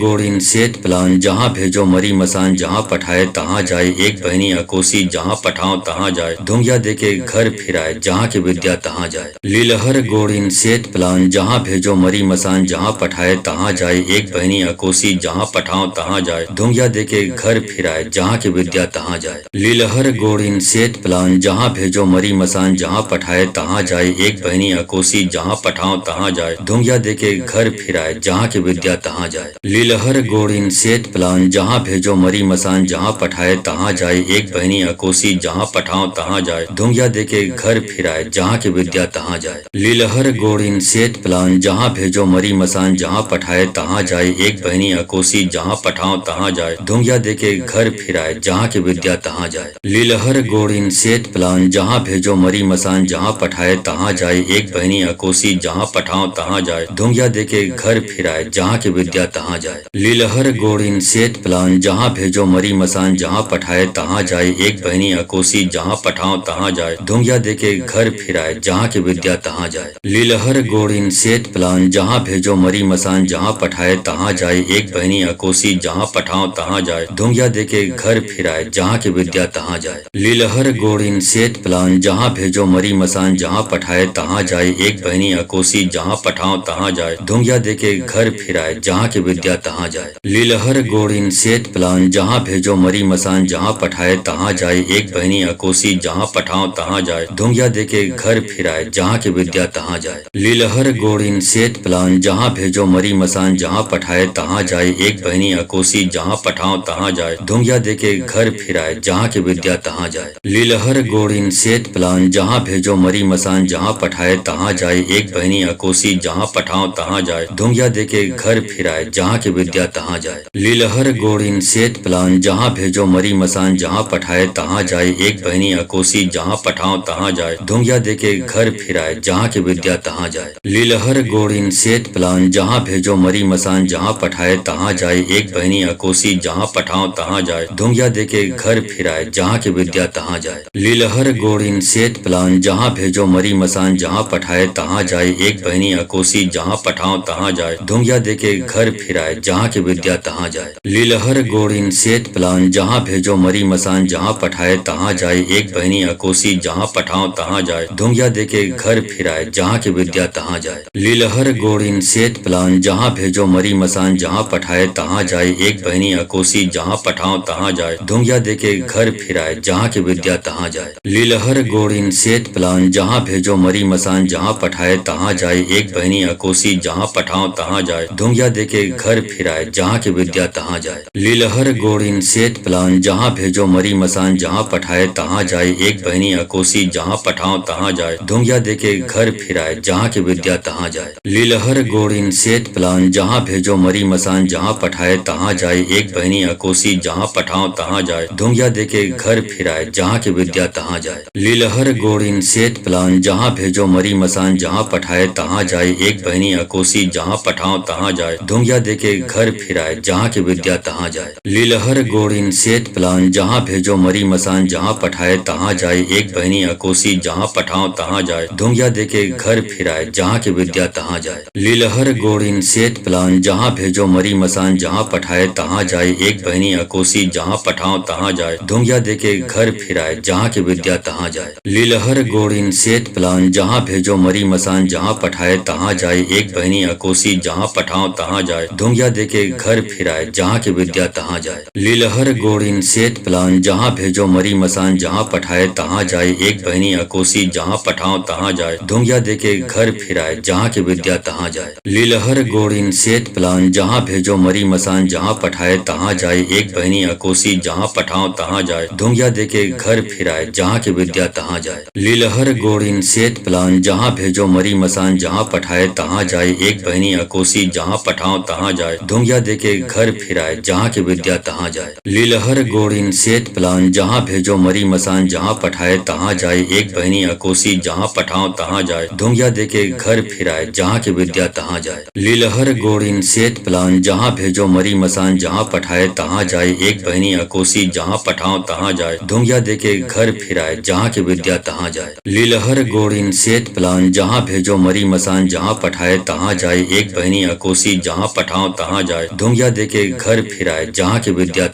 Speaker 1: गोड़ीन सेत प्लान जहाँ भेजो मरी मसान जहाँ पठाए तहाँ जाए, एक बहनी अकोसी जहाँ पठाओ तहाँ जाए, धुंगिया देके घर फिराए जहाँ की विद्या तहाँ जाए। लीलहर गोड़ीन सेत प्लान जहाँ भेजो मरी मसान जहाँ पठाए तहाँ जाए, एक बहनी अकोसी जहाँ पठाओ तहाँ जाए, धुंगिया देके घर फिराए जहाँ की विद्या तहाँ जाए। लीलहर गोड़ीन सेत प्लान जहाँ भेजो मरी मसान जहाँ पठाए तहाँ जाए, एक बहनी अकोसी जहाँ पठाओ तहाँ जाए, धुंगिया देके घर फिराए जहाँ की विद्या तहाँ जाए। लीलहर गोड़ीन सेत प्लान जहाँ भेजो मरी मसान जहाँ पठाए तहाँ जाए, एक बहनी अकोसी जहाँ पठाओ तहाँ जाए, धुंगिया देके घर फिराए जहाँ की विद्या तहाँ जाए। लीलहर गोड़ीन सेत प्लान जहाँ भेजो मरी मसान जहाँ पठाए तहाँ जाए, एक बहनी अकोसी जहाँ पठाओ तहाँ जाए, धुंगिया देके घर फिराए जहाँ की विद्या तहाँ जाए। लीलहर गोड़ीन सेत प्लान जहाँ भेजो मरी मसान जहाँ पठाए तहाँ जाए, एक बहनी अकोसी जहाँ पठाओ तहाँ जाए, धुंगिया देके घर फिराए जहाँ की विद्या तहाँ जाए। लीलहर गोड़ीन सेत प्लान जहाँ भेजो मरी मसान जहाँ पठाए तहाँ जाए, एक बहनी अकोसी जहाँ पठाओ तहाँ जाए, धुंगिया देके घर फिराए जहाँ की विद्या तहाँ जाए। लीलहर गोड़िन सेत प्लान जहाँ भेजो मरी मसान जहाँ पठाए तहाँ जाए, एक बहनी अकोसी जहाँ पठाओ तहाँ जाए, धुंगिया देके घर फिराए जहाँ की विद्या तहाँ जाए। लीलहर गोड़िन सेत प्लान जहाँ भेजो मरी मसान जहाँ पठाए तहाँ जाए, एक बहनी अकोसी जहाँ पठाओ तहाँ जाए, धुंगिया देके घर फिराए जहाँ की विद्या तहाँ जाए। लीलहर गोड़िन सेत प्लान जहाँ भेजो मरी मसान जहाँ पठाए तहाँ जाए, एक बहनी अकोसी जहाँ पठाओ तहाँ जाए, धुंगिया देके घर फिराए जहाँ की विद्या तहाँ जाए। लीलहर गोड़िन सेत प्लान जहाँ भेजो मरी मसान जहाँ पठाए तहाँ जाए, एक बहनी अकोसी जहाँ पठाओ तहाँ जाए, धुंगिया देके घर फिराए जहाँ की विद्या तहाँ जाए। लीलहर गोड़िन सेत प्लान जहाँ भेजो मरी मसान जहाँ पठाए तहाँ जाए, एक बहनी अकोसी जहाँ पठाओ तहाँ जाए, धुंगिया देके घर फिराए जहाँ की विद्या तहाँ जाए। लीलहर गोड़िन सेत प्लान जहाँ भेजो मरी मसान जहाँ पठाए तहाँ जाए, एक बहनी अकोसी जहाँ पठाओ तहाँ जाए, धुंगिया देके घर फिराए जहाँ की विद्या तहाँ जाए। लीलहर गोड़िन सेत प्लान जहाँ भेजो मरी मसान जहाँ पठाए तहाँ जाए, एक बहनी अकोसी जहाँ पठाओ तहाँ जाए, धुंगिया देके घर फिराए जहाँ की विद्या तहाँ जाए। लीलहर गोड़िन सेत प्लान जहाँ भेजो मरी मसान जहाँ पठाए तहाँ जाए, एक बहनी अकोसी जहाँ पठाओ तहाँ जाए, धुंगिया देके घर फिराए जहाँ की विद्या तहाँ जाए। लीलहर गोड़िन सेत प्लान जहाँ भेजो मरी मसान जहाँ पठाए तहाँ जाए, एक बहनी अकोसी जहाँ पठाओ तहाँ जाए, धुंगिया देके घर फिराए जहाँ की विद्या तहाँ जाए। लीलहर गोड़िन सेत प्लान जहाँ भेजो मरी मसान जहाँ पठाए तहाँ जाए, एक बहनी अकोसी जहाँ पठाओ तहाँ जाए, धुंगिया देके घर फिराए जहाँ की विद्या तहाँ जाए। लीलहर गोड़िन सेत प्लान जहाँ भेजो मरी मसान जहाँ पठाए तहाँ जाए, एक बहनी अकोसी जहाँ पठाओ तहाँ जाए, धुंगिया देके घर फिराए जहाँ की विद्या तहाँ जाए। लीलहर गोड़िन सेत प्लान जहाँ भेजो मरी मसान जहाँ पठाए तहाँ जाए, एक बहनी अकोसी जहाँ पठाओ तहाँ जाए, धुंगिया देके घर फिराए जहाँ की विद्या तहाँ जाए। लीलहर गोड़िन सेत प्लान जहाँ भेजो मरी मसान जहाँ पठाए तहाँ जाए, एक बहनी अकोसी जहाँ पठाओ तहाँ जाए, धुंगिया देके घर फिराए जहाँ की विद्या तहाँ जाए। लीलहर गोड़िन सेत प्लान जहाँ भेजो मरी मसान जहाँ पठाए तहाँ जाए, एक बहनी अकोसी जहाँ पठाओ तहाँ जाए, धुंगिया देके घर फिराए जहाँ की विद्या तहाँ जाए। लीलहर गोड़िन सेत प्लान जहाँ भेजो मरी मसान जहाँ पठाए तहाँ जाए, एक बहनी अकोसी जहाँ पठाओ तहाँ जाए, धुंगिया देके घर फिराए जहाँ की विद्या तहाँ जाए। लीलहर गोड़िन सेत प्लान जहाँ भेजो मरी मसान जहाँ पठाए तहाँ जाए, एक बहनी अकोसी जहाँ पठाओ तहाँ जाए, धुंगिया देके घर फिराए जहाँ की विद्या तहाँ जाए। लीलहर गोड़िन सेत प्लान जहाँ भेजो मरी मसान जहाँ पठाए तहाँ जाए, एक बहनी अकोसी जहाँ पठाओ तहाँ जाए, धुंगिया देके घर फिराए जहाँ की विद्या तहाँ जाए। लीलहर गोड़िन सेत प्लान जहाँ भेजो मरी मसान जहाँ पठाए तहाँ जाए, एक बहनी अकोसी जहाँ पठाओ तहाँ जाए, धुंगिया देके घर फिराए जहाँ की विद्या तहाँ जाए। लीलहर गोड़िन सेत प्लान जहाँ भेजो मरी मसान जहाँ पठाए तहाँ जाए, एक बहनी अकोसी जहाँ पठाओ तहाँ जाए, धुंगिया देके घर फिराए जहाँ की विद्या तहाँ जाए। लीलहर गोड़िन सेत प्लान जहाँ भेजो मरी मसान जहाँ पठाए तहाँ जाए, एक बहनी अकोसी जहाँ पठाओ तहाँ जाए, धुंगिया देके घर फिराए जहाँ की विद्या तहाँ जाए। लीलहर गोड़िन सेत प्लान जहाँ भेजो मरी मसान जहाँ पठाए तहाँ जाए, एक बहनी अकोसी जहाँ पठाओ तहाँ जाए, धुंगिया देके घर फिराए जहाँ की विद्या तहाँ जाए। लीलहर गोड़िन सेत प्लान जहाँ भेजो मरी मसान जहाँ पठाए तहाँ जाए, एक बहनी अकोसी जहाँ पठाओ तहाँ जाए, धुंगिया देके घर फिराए जहाँ की विद्या तहाँ जाए। लीलहर गोड़िन सेत प्लान जहाँ भेजो मरी मसान जहाँ पठाए तहाँ जाए, एक बहनी अकोसी जहाँ पठाओ तहाँ जाए, धुंगिया देके घर फिराए जहाँ की विद्या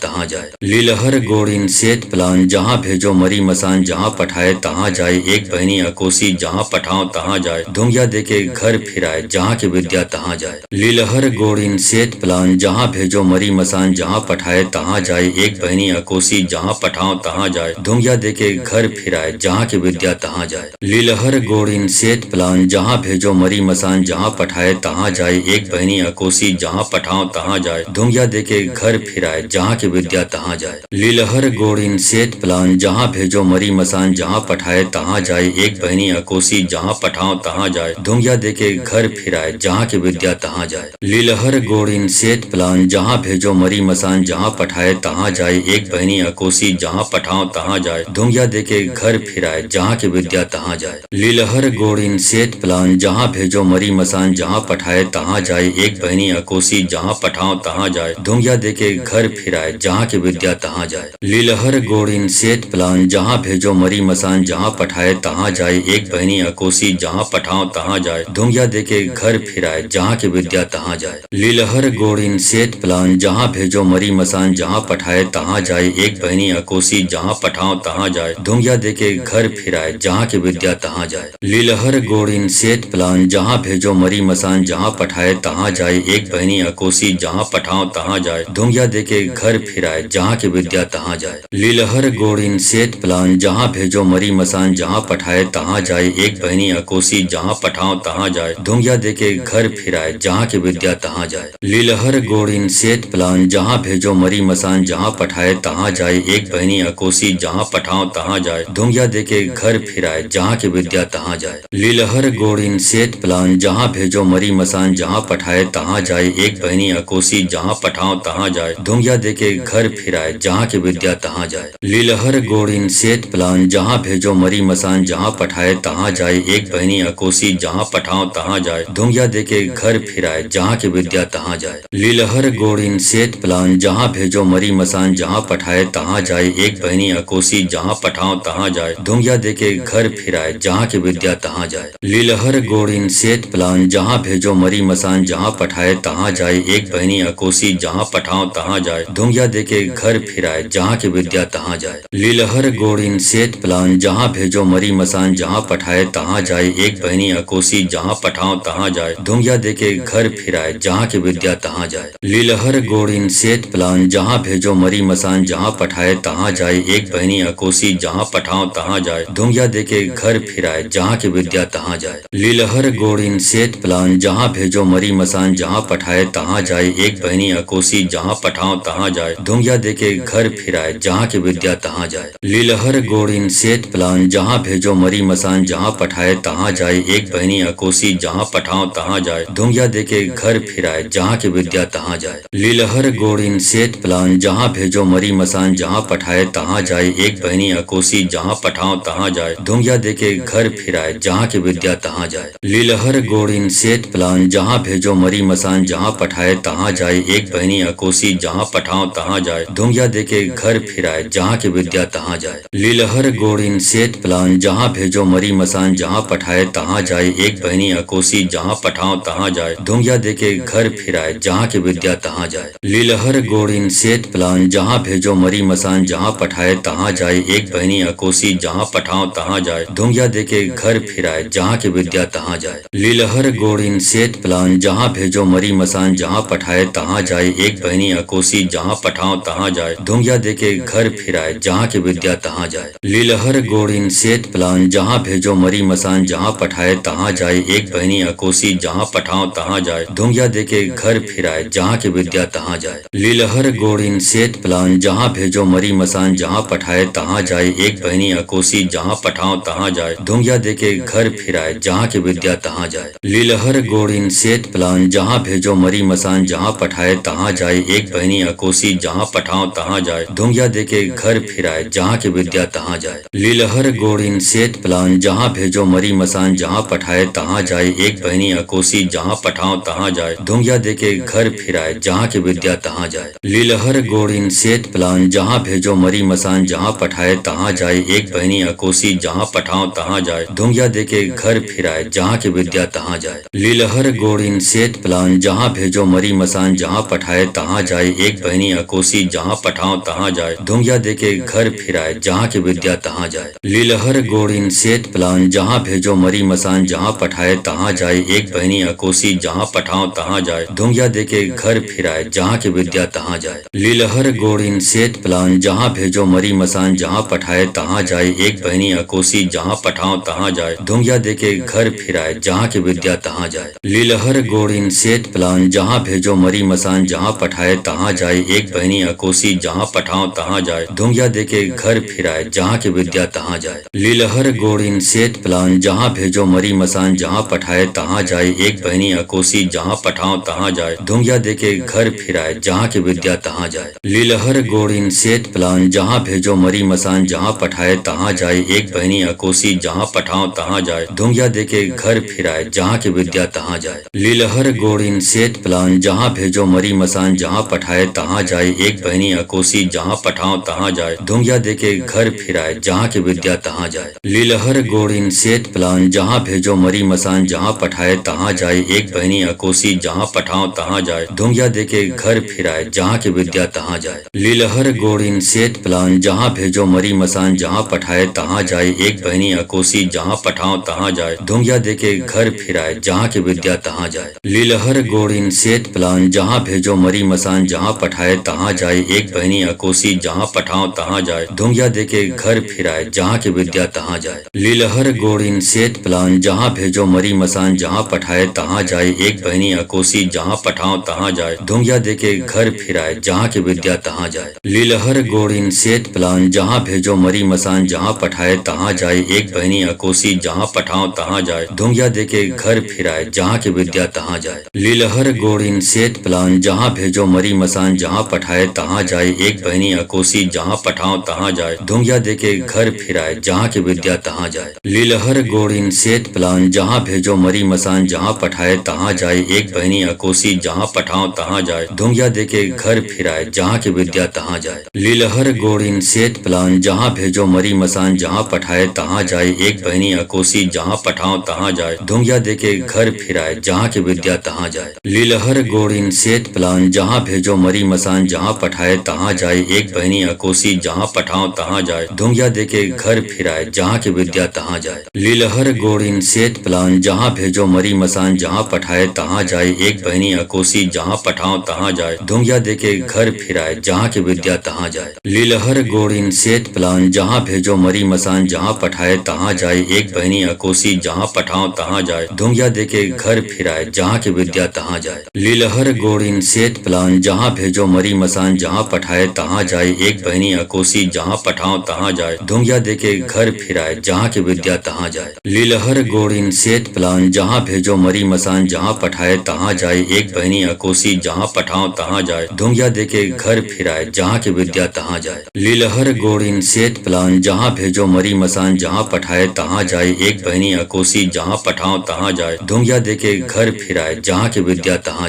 Speaker 1: तहाँ जाए। लीलहर गोड़िन सेत प्लान जहाँ भेजो मरी मसान जहाँ पठाए तहाँ जाए, एक बहनी अकोसी जहाँ पठाओ तहाँ जाए, धुंगिया देके घर फिराए जहाँ की विद्या तहाँ जाए। लीलहर गोड़िन सेत प्लान जहाँ भेजो मरी मसान जहाँ पठाए तहाँ जाए, एक बहनी अकोसी जहाँ पठाओ तहाँ जाए, धुंगिया देके घर फिराए जहाँ की विद्या तहाँ जाए। लीलहर गोड़िन सेत प्लान जहाँ भेजो मरी मसान जहाँ पठाए तहाँ जाए, एक बहनी अकोसी जहाँ पठाओ तहाँ जाए, धुंगिया देके घर फिराए जहाँ की विद्या तहाँ जाए। लीलहर गोड़िन सेत प्लान जहाँ भेजो मरी मसान जहाँ पठाए तहाँ जाए, एक बहनी अकोसी जहाँ पठाओ तहाँ जाए, धुंगिया देके घर फिराए जहाँ की विद्या तहाँ जाए। लीलहर गोड़िन सेत प्लान जहाँ भेजो मरी मसान जहाँ पठाए तहाँ जाए, एक बहनी अकोसी जहाँ पठाओ तहाँ जाए, धुंगिया देके घर फिराए जहाँ की विद्या तहाँ जाए। लीलहर गोड़िन सेत प्लान जहाँ भेजो मरी मसान जहाँ पठाए तहाँ जाए, एक बहनी अकोसी जहाँ पठाओ तहाँ जाए, धुंगिया देके घर फिराए जहाँ की विद्या तहाँ जाए। लीलहर गोड़ीन सेत प्लान जहाँ भेजो मरी मसान जहाँ पठाए तहाँ जाए। एक बहनी अकोसी जहाँ पठाओ तहाँ जाए। धुंगिया देके घर फिराए जहाँ की विद्या तहाँ जाए। लीलहर गोड़ीन सेत प्लान जहाँ भेजो मरी मसान जहाँ पठाए तहाँ जाए। एक बहनी अकोसी जहाँ पठाओ तहाँ जाए। धुंगिया देके घर फिराए जहाँ की विद्या तहाँ जाए। लीलहर गोड़ीन सेत प्लान जहाँ भेजो मरी मसान जहाँ पठाए तहाँ जाए। एक बहनी अकोसी जहाँ पठाओ तहाँ जाए। धुंगिया देके घर फिराए जहाँ की विद्या तहाँ जाए। लीलहर गोड़ीन सेत प्लान जहाँ भेजो मरी मसान जहाँ पठाए तहाँ जाए। एक बहनी अकोसी जहाँ पठाओ तहाँ जाए। धुंगिया देके घर फिराए जहाँ की विद्या तहाँ जाए। लीलहर गोड़ीन सेत प्लान जहाँ भेजो मरी मसान जहाँ पठाए तहाँ जाए। एक बहनी अकोसी जहाँ पठाओ तहाँ जाए। धुंगिया देके घर फिराए जहाँ की विद्या तहाँ जाए। लीलहर गोड़ीन सेत प्लान जहाँ भेजो मरी मसान जहाँ पठाए तहाँ जाए। एक बहनी अकोसी जहाँ पठाओ तहाँ जाए। धुंगिया देके घर फिराए जहाँ की विद्या तहाँ जाए। लीलहर गोड़ीन सेत प्लान जहाँ भेजो मरी मसान जहाँ पठाए तहाँ जाए। एक बहनी अकोसी जहाँ पठाओ तहाँ जाए। धुंगिया देके घर फिराए जहाँ की विद्या तहाँ जाए। लीलहर गोड़ीन सेत प्लान जहाँ भेजो मरी मसान जहाँ पठाए तहाँ जाए। एक बहनी अकोसी जहाँ पठाओ तहाँ जाए। धुंगिया देके घर फिराए जहाँ की विद्या तहाँ जाए। लीलहर गोड़ीन सेत प्लान जहाँ भेजो मरी मसान जहाँ पठाए तहाँ जाए। एक बहनी अकोसी जहाँ पठाओ तहाँ जाए। धुंगिया देके घर फिराए जहाँ की विद्या तहाँ जाए। लीलहर गोड़ीन सेत प्लान जहाँ भेजो मरी मसान जहाँ पठाए तहाँ जाए। एक बहनी अकोसी जहाँ पठाओ तहाँ जाए। धुंगिया देके घर फिराए जहाँ की विद्या तहाँ जाए। लीलहर गोड़ीन सेत प्लान जहाँ भेजो मरी मसान जहाँ पठाए तहाँ जाए। एक बहनी अकोसी जहाँ पठाओ तहाँ जाए। धुंगिया देके घर फिराए जहाँ की विद्या तहाँ जाए। लीलहर गोड़ीन सेत प्लान जहाँ भेजो मरी मसान जहाँ पठाए तहाँ जाए। एक बहनी अकोसी जहाँ पठाओ तहाँ जाए। धुंगिया देके घर फिराए जहाँ की विद्या तहाँ जाए। लीलहर गोड़ीन सेत प्लान जहाँ भेजो मरी मसान जहाँ पठाए तहाँ जाए। एक बहनी अकोसी जहाँ पठाओ तहाँ जाए। धुंगिया देके घर फिराए जहाँ की विद्या तहाँ जाए। लीलहर गोड़ीन सेत प्लान जहाँ भेजो मरी मसान जहाँ पठाए तहाँ जाए। एक बहनी अकोसी जहाँ पठाओ तहाँ जाए। धुंगिया देके घर फिराए जहाँ की विद्या तहाँ जाए। लीलहर गोड़ीन सेत प्लान जहाँ भेजो मरी मसान जहाँ पठाए तहाँ जाए। एक बहनी अकोसी जहाँ पठाओ तहाँ जाए। धुंगिया देके घर फिराए जहाँ की विद्या तहाँ जाए। लीलहर गोड़ीन सेत प्लान जहाँ भेजो मरी मसान जहाँ पठाए तहाँ जाए। एक बहनी अकोसी जहाँ पठाओ तहाँ जाए। धुंगिया देके घर फिराए जहाँ की विद्या तहाँ जाए। लीलहर गोड़ीन सेत प्लान जहाँ भेजो मरी मसान जहाँ पठाए तहाँ जाए। एक बहनी अकोसी जहाँ पठाओ तहाँ जाए। धुंगिया देके घर फिराए जहाँ की विद्या तहाँ जाए। लीलहर गोड़ीन सेत प्लान जहाँ भेजो मरी मसान जहाँ पठाए तहाँ जाए। एक बहनी अकोसी जहाँ पठाओ तहाँ जाए। धुंगिया देके घर फिराए जहाँ की विद्या तहाँ जाए। लीलहर गोड़ीन सेत प्लान जहाँ भेजो मरी मसान जहाँ पठाए तहाँ जाए। एक बहनी अकोसी जहाँ पठाओ तहाँ जाए। धुंगिया देके घर फिराए जहाँ की विद्या तहाँ जाए। लीलहर गोड़ीन सेत प्लान जहाँ भेजो मरी मसान जहाँ पठाए तहाँ जाए। एक बहनी अकोसी जहाँ पठाओ तहाँ जाए। धुंगिया देके घर फिराए जहाँ की विद्या तहाँ जाए। लीलहर गोड़ीन सेत प्लान जहाँ भेजो मरी मसान जहाँ पठाए तहाँ जाए। एक बहनी अकोसी जहाँ पठाओ तहाँ जाए। धुंगिया देके घर फिराए जहाँ की विद्या तहाँ जाए। लीलहर गोड़ीन सेत प्लान जहाँ भेजो मरी मसान जहाँ पठाए तहाँ जाए। एक बहनी अकोसी जहाँ पठाओ तहाँ जाए। धुंगिया देके घर फिराए जहाँ की विद्या तहाँ जाए। लीलहर गोड़ीन सेत प्लान जहाँ भेजो मरी मसान जहाँ पठाए तहाँ जाए। एक बहनी अकोसी जहाँ पठाओ तहाँ जाए। धुंगिया देके घर फिराए जहाँ की विद्या तहाँ जाए। लीलहर गोड़ीन सेत प्लान जहाँ भेजो मरी मसान जहाँ पठाए तहाँ जाए। एक बहनी अकोसी जहाँ पठाओ तहाँ जाए। धुंगिया देके घर फिराए जहाँ की विद्या तहाँ जाए। लीलहर गोड़ीन सेत प्लान जहाँ भेजो मरी मसान जहाँ पठाए तहाँ जाए। एक बहनी अकोसी जहाँ पठाओ तहाँ जाए। धुंगिया देके घर फिराए जहाँ की विद्या तहाँ जाए। लीलहर गोड़ीन सेत प्लान जहाँ भेजो मरी मसान जहाँ पठाए तहाँ जाए। एक बहनी अकोसी जहाँ पठाओ तहाँ जाए। धुंगिया देके घर फिराए जहाँ की विद्या तहाँ जाए। लीलहर गोड़ीन सेत प्लान जहाँ भेजो मरी मसान जहाँ पठाए तहाँ जाए। एक बहनी अकोसी जहाँ पठाओ तहाँ जाए। धुंगिया देके घर फिराए जहाँ की विद्या तहाँ जाए। लीलहर गोड़ीन सेत प्लान जहाँ भेजो मरी मसान जहाँ पठाए तहाँ जाए। एक बहनी अकोसी जहाँ पठाओ तहाँ जाए। धुंगिया देके घर फिराए जहाँ की विद्या तहाँ जाए। लीलहर गोड़ीन सेत प्लान जहाँ भेजो मरी मसान जहाँ पठाए तहाँ जाए। एक बहनी अकोसी जहाँ पठाओ तहाँ जाए। धुंगिया देके घर फिराए जहाँ की विद्या तहाँ जाए। लीलहर गोड़ीन सेत प्लान जहाँ भेजो मरी मसान जहाँ पठाए तहाँ जाए, एक बहनी अकोसी जहाँ पठाओ तहाँ जाए, दुमिया देके घर फिराए जहाँ की विद्या तहाँ जाए। लीलहर गोड़िन सेत प्लान जहाँ भेजो मरी मसान जहाँ पठाए तहाँ जाए, एक बहनी अकोसी जहाँ पठाओ तहाँ जाए, दुमिया देके घर फिराए जहाँ की विद्या तहाँ जाए। लीलहर गोड़िन सेत प्लान जहाँ भेजो मरी मसान जहाँ पठाए तहाँ जाए, एक बहनी अकोसी जहाँ पठाओ तहाँ जाए, दुमिया देके घर फिराए जहाँ की विद्या तहाँ जाए। लीलहर गोड़िन सेत प्लान जहाँ भेजो मरी मसान जहाँ पठाए तहाँ जाए, एक बहनी अकोसी जहाँ पठाओ तहाँ जाए, दुमिया देके घर फिराए जहाँ की विद्या तहाँ जाए। लीलहर गोड़िन सेत प्लान जहाँ भेजो मरी मसान जहाँ पठाए तहाँ जाए, एक बहनी अकोसी जहाँ पठाओ तहाँ जाए, दुमिया देके घर फिराए जहाँ की विद्या तहाँ जाए। लीलहर गोड़िन सेत प्लान जहाँ भेजो मरी मसान जहाँ पठाए तहाँ जाए, एक बहनी अकोसी जहाँ पठाओ तहाँ जाए, दुमिया देके घर फिराए जहाँ की विद्या तहाँ जाए। लीलहर गोड़िन सेत प्लान जहाँ भेजो मरी मसान जहाँ पठाए तहाँ जाए, एक बहनी अकोसी जहाँ पठाओ तहाँ जाए, दुमिया देके घर फिराए जहाँ की विद्या तहाँ जाए। लीलहर गोड़िन सेत प्लान जहाँ भेजो मरी मसान जहाँ पठाए तहाँ जाए, एक बहनी अकोसी जहाँ पठाओ तहाँ जाए, दुमिया देके घर फिराए जहाँ की विद्या तहाँ जाए। लीलहर गोड़िन सेत प्लान जहाँ भेजो मरी मसान जहाँ पठाए तहाँ जाए, एक बहनी अकोसी जहाँ पठाओ तहाँ जाए, दुमिया देके घर फिराए जहाँ की विद्या तहाँ जाए। लीलहर गोड़िन सेत प्लान जहाँ भेजो मरी मसान जहाँ पठाए तहाँ जाए, एक बहनी अकोसी जहाँ पठाओ तहाँ जाए, दुमिया देके घर फिराए जहाँ की विद्या तहाँ जाए। लीलहर गोड़िन सेत प्लान जहाँ भेजो मरी मसान जहाँ पठाए तहाँ जाए, एक बहनी अकोसी जहाँ पठाओ तहाँ जाए, दुमिया देके घर फिराए जहाँ की विद्या तहाँ जाए। लीलहर गोड़िन सेत प्लान जहाँ भेजो मरी मसान जहाँ पठाए तहाँ जाए, एक बहनी अकोसी जहाँ पठाओ तहाँ जाए, दुमिया देके घर फिराए जहाँ की विद्या तहाँ जाए। लीलहर गोड़िन सेत प्लान जहाँ भेजो मरी मसान जहाँ पठाए तहाँ जाए, एक बहनी अकोसी जहाँ पठाओ तहाँ जाए, दुमिया देके घर फिराए जहाँ की विद्या तहाँ जाए। लीलहर गोड़िन सेत प्लान जहाँ भेजो मरी मसान जहाँ पठाए तहाँ जाए, एक बहनी अकोसी जहाँ पठाओ तहाँ जाए, दुमिया देके घर फिराए जहाँ की विद्या तहाँ जाए। लीलहर गोड़िन सेत प्लान जहाँ भेजो मरी मसान जहाँ पठाए तहाँ जाए, एक बहनी अकोसी जहाँ पठाओ तहाँ जाए, दुमिया देके घर फिराए जहाँ की विद्या तहाँ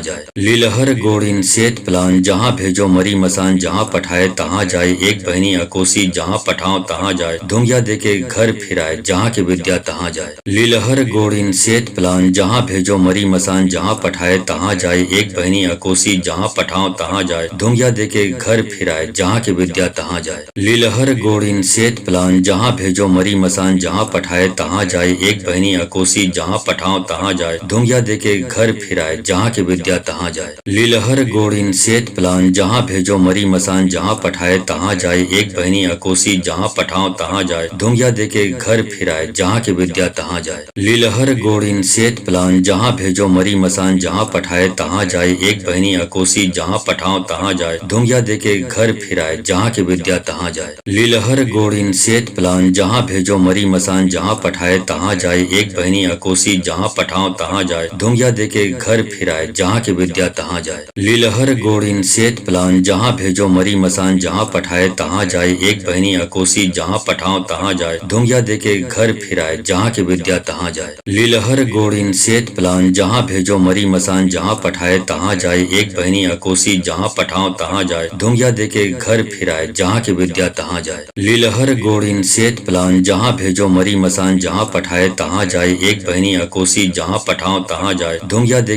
Speaker 1: जाए। लीलहर गोड़िन सेत प्लान जहाँ भेजो मरी मसान जहाँ पठाए तहाँ जाए, एक बहनी अकोसी जहाँ पठाओ तहाँ जाए, दुमिया देके घर फिराए जहाँ की विद्या तहाँ जाए। लीलहर गोड़िन सेत प्लान जहाँ भेजो मरी मसान जहाँ पठाए तहाँ जाए, एक बहनी अकोसी जहाँ पठाओ तहाँ जाए, दुमिया देके घर फिराए जहाँ की विद्या तहाँ जाए। लीलहर गोड़िन सेत प्लान जहाँ भेजो मरी मसान जहाँ पठाए तहाँ जाए, एक बहनी अकोसी जहाँ पठाओ तहाँ जाए, दुमिया देके घर फिराए जहाँ की विद्या तहाँ जाए। लीलहर गोड़िन सेत प्लान जहाँ भेजो मरी मसान जहाँ पठाए तहाँ जाए, एक बहनी अकोसी जहाँ पठाओ तहाँ जाए, दुमिया देके घर फिराए जहाँ की विद्या तहाँ जाए। लीलहर गोड़िन सेत प्लान जहाँ भेजो मरी मसान जहाँ पठाए तहाँ जाए, एक बहनी अकोसी जहाँ पठाओ तहाँ जाए, दुमिया देके घर फिराए जहाँ की विद्या तहाँ जाए। लीलहर गोड़िन सेत प्लान जहाँ भेजो मरी मसान जहाँ पठाए तहाँ जाए, एक बहनी अकोसी जहाँ पठाओ तहाँ जाए, दुमिया देके घर फिराए जहाँ की विद्या तहाँ जाए। लीलहर गोड़िन सेत प्लान जहाँ भेजो मरी मसान जहाँ पठाए तहाँ जाए, एक बहनी अकोसी जहाँ पठाओ तहाँ जाए, दुमिया देके घर फिराए जहाँ की विद्या तहाँ जाए। लीलहर गोड़िन सेत प्लान जहाँ भेजो मरी मसान जहाँ पठाए तहाँ जाए, एक बहनी अकोसी जहाँ पठाओ तहाँ जाए, दुमिया देके घर फिराए जहाँ की विद्या तहाँ जाए। लीलहर गोड़िन सेत प्लान जहाँ भेजो मरी मसान जहाँ पठाए तहाँ जाए, एक बहनी अकोसी जहाँ पठाओ तहाँ जाए, दुमिया देके घर फिराए जहाँ की विद्या तहाँ जाए। लीलहर गोड़िन सेत प्लान जहाँ भेजो मरी मसान जहाँ पठाए तहाँ जाए, एक बहनी अकोसी जहाँ पठाओ तहाँ जाए, दुमिया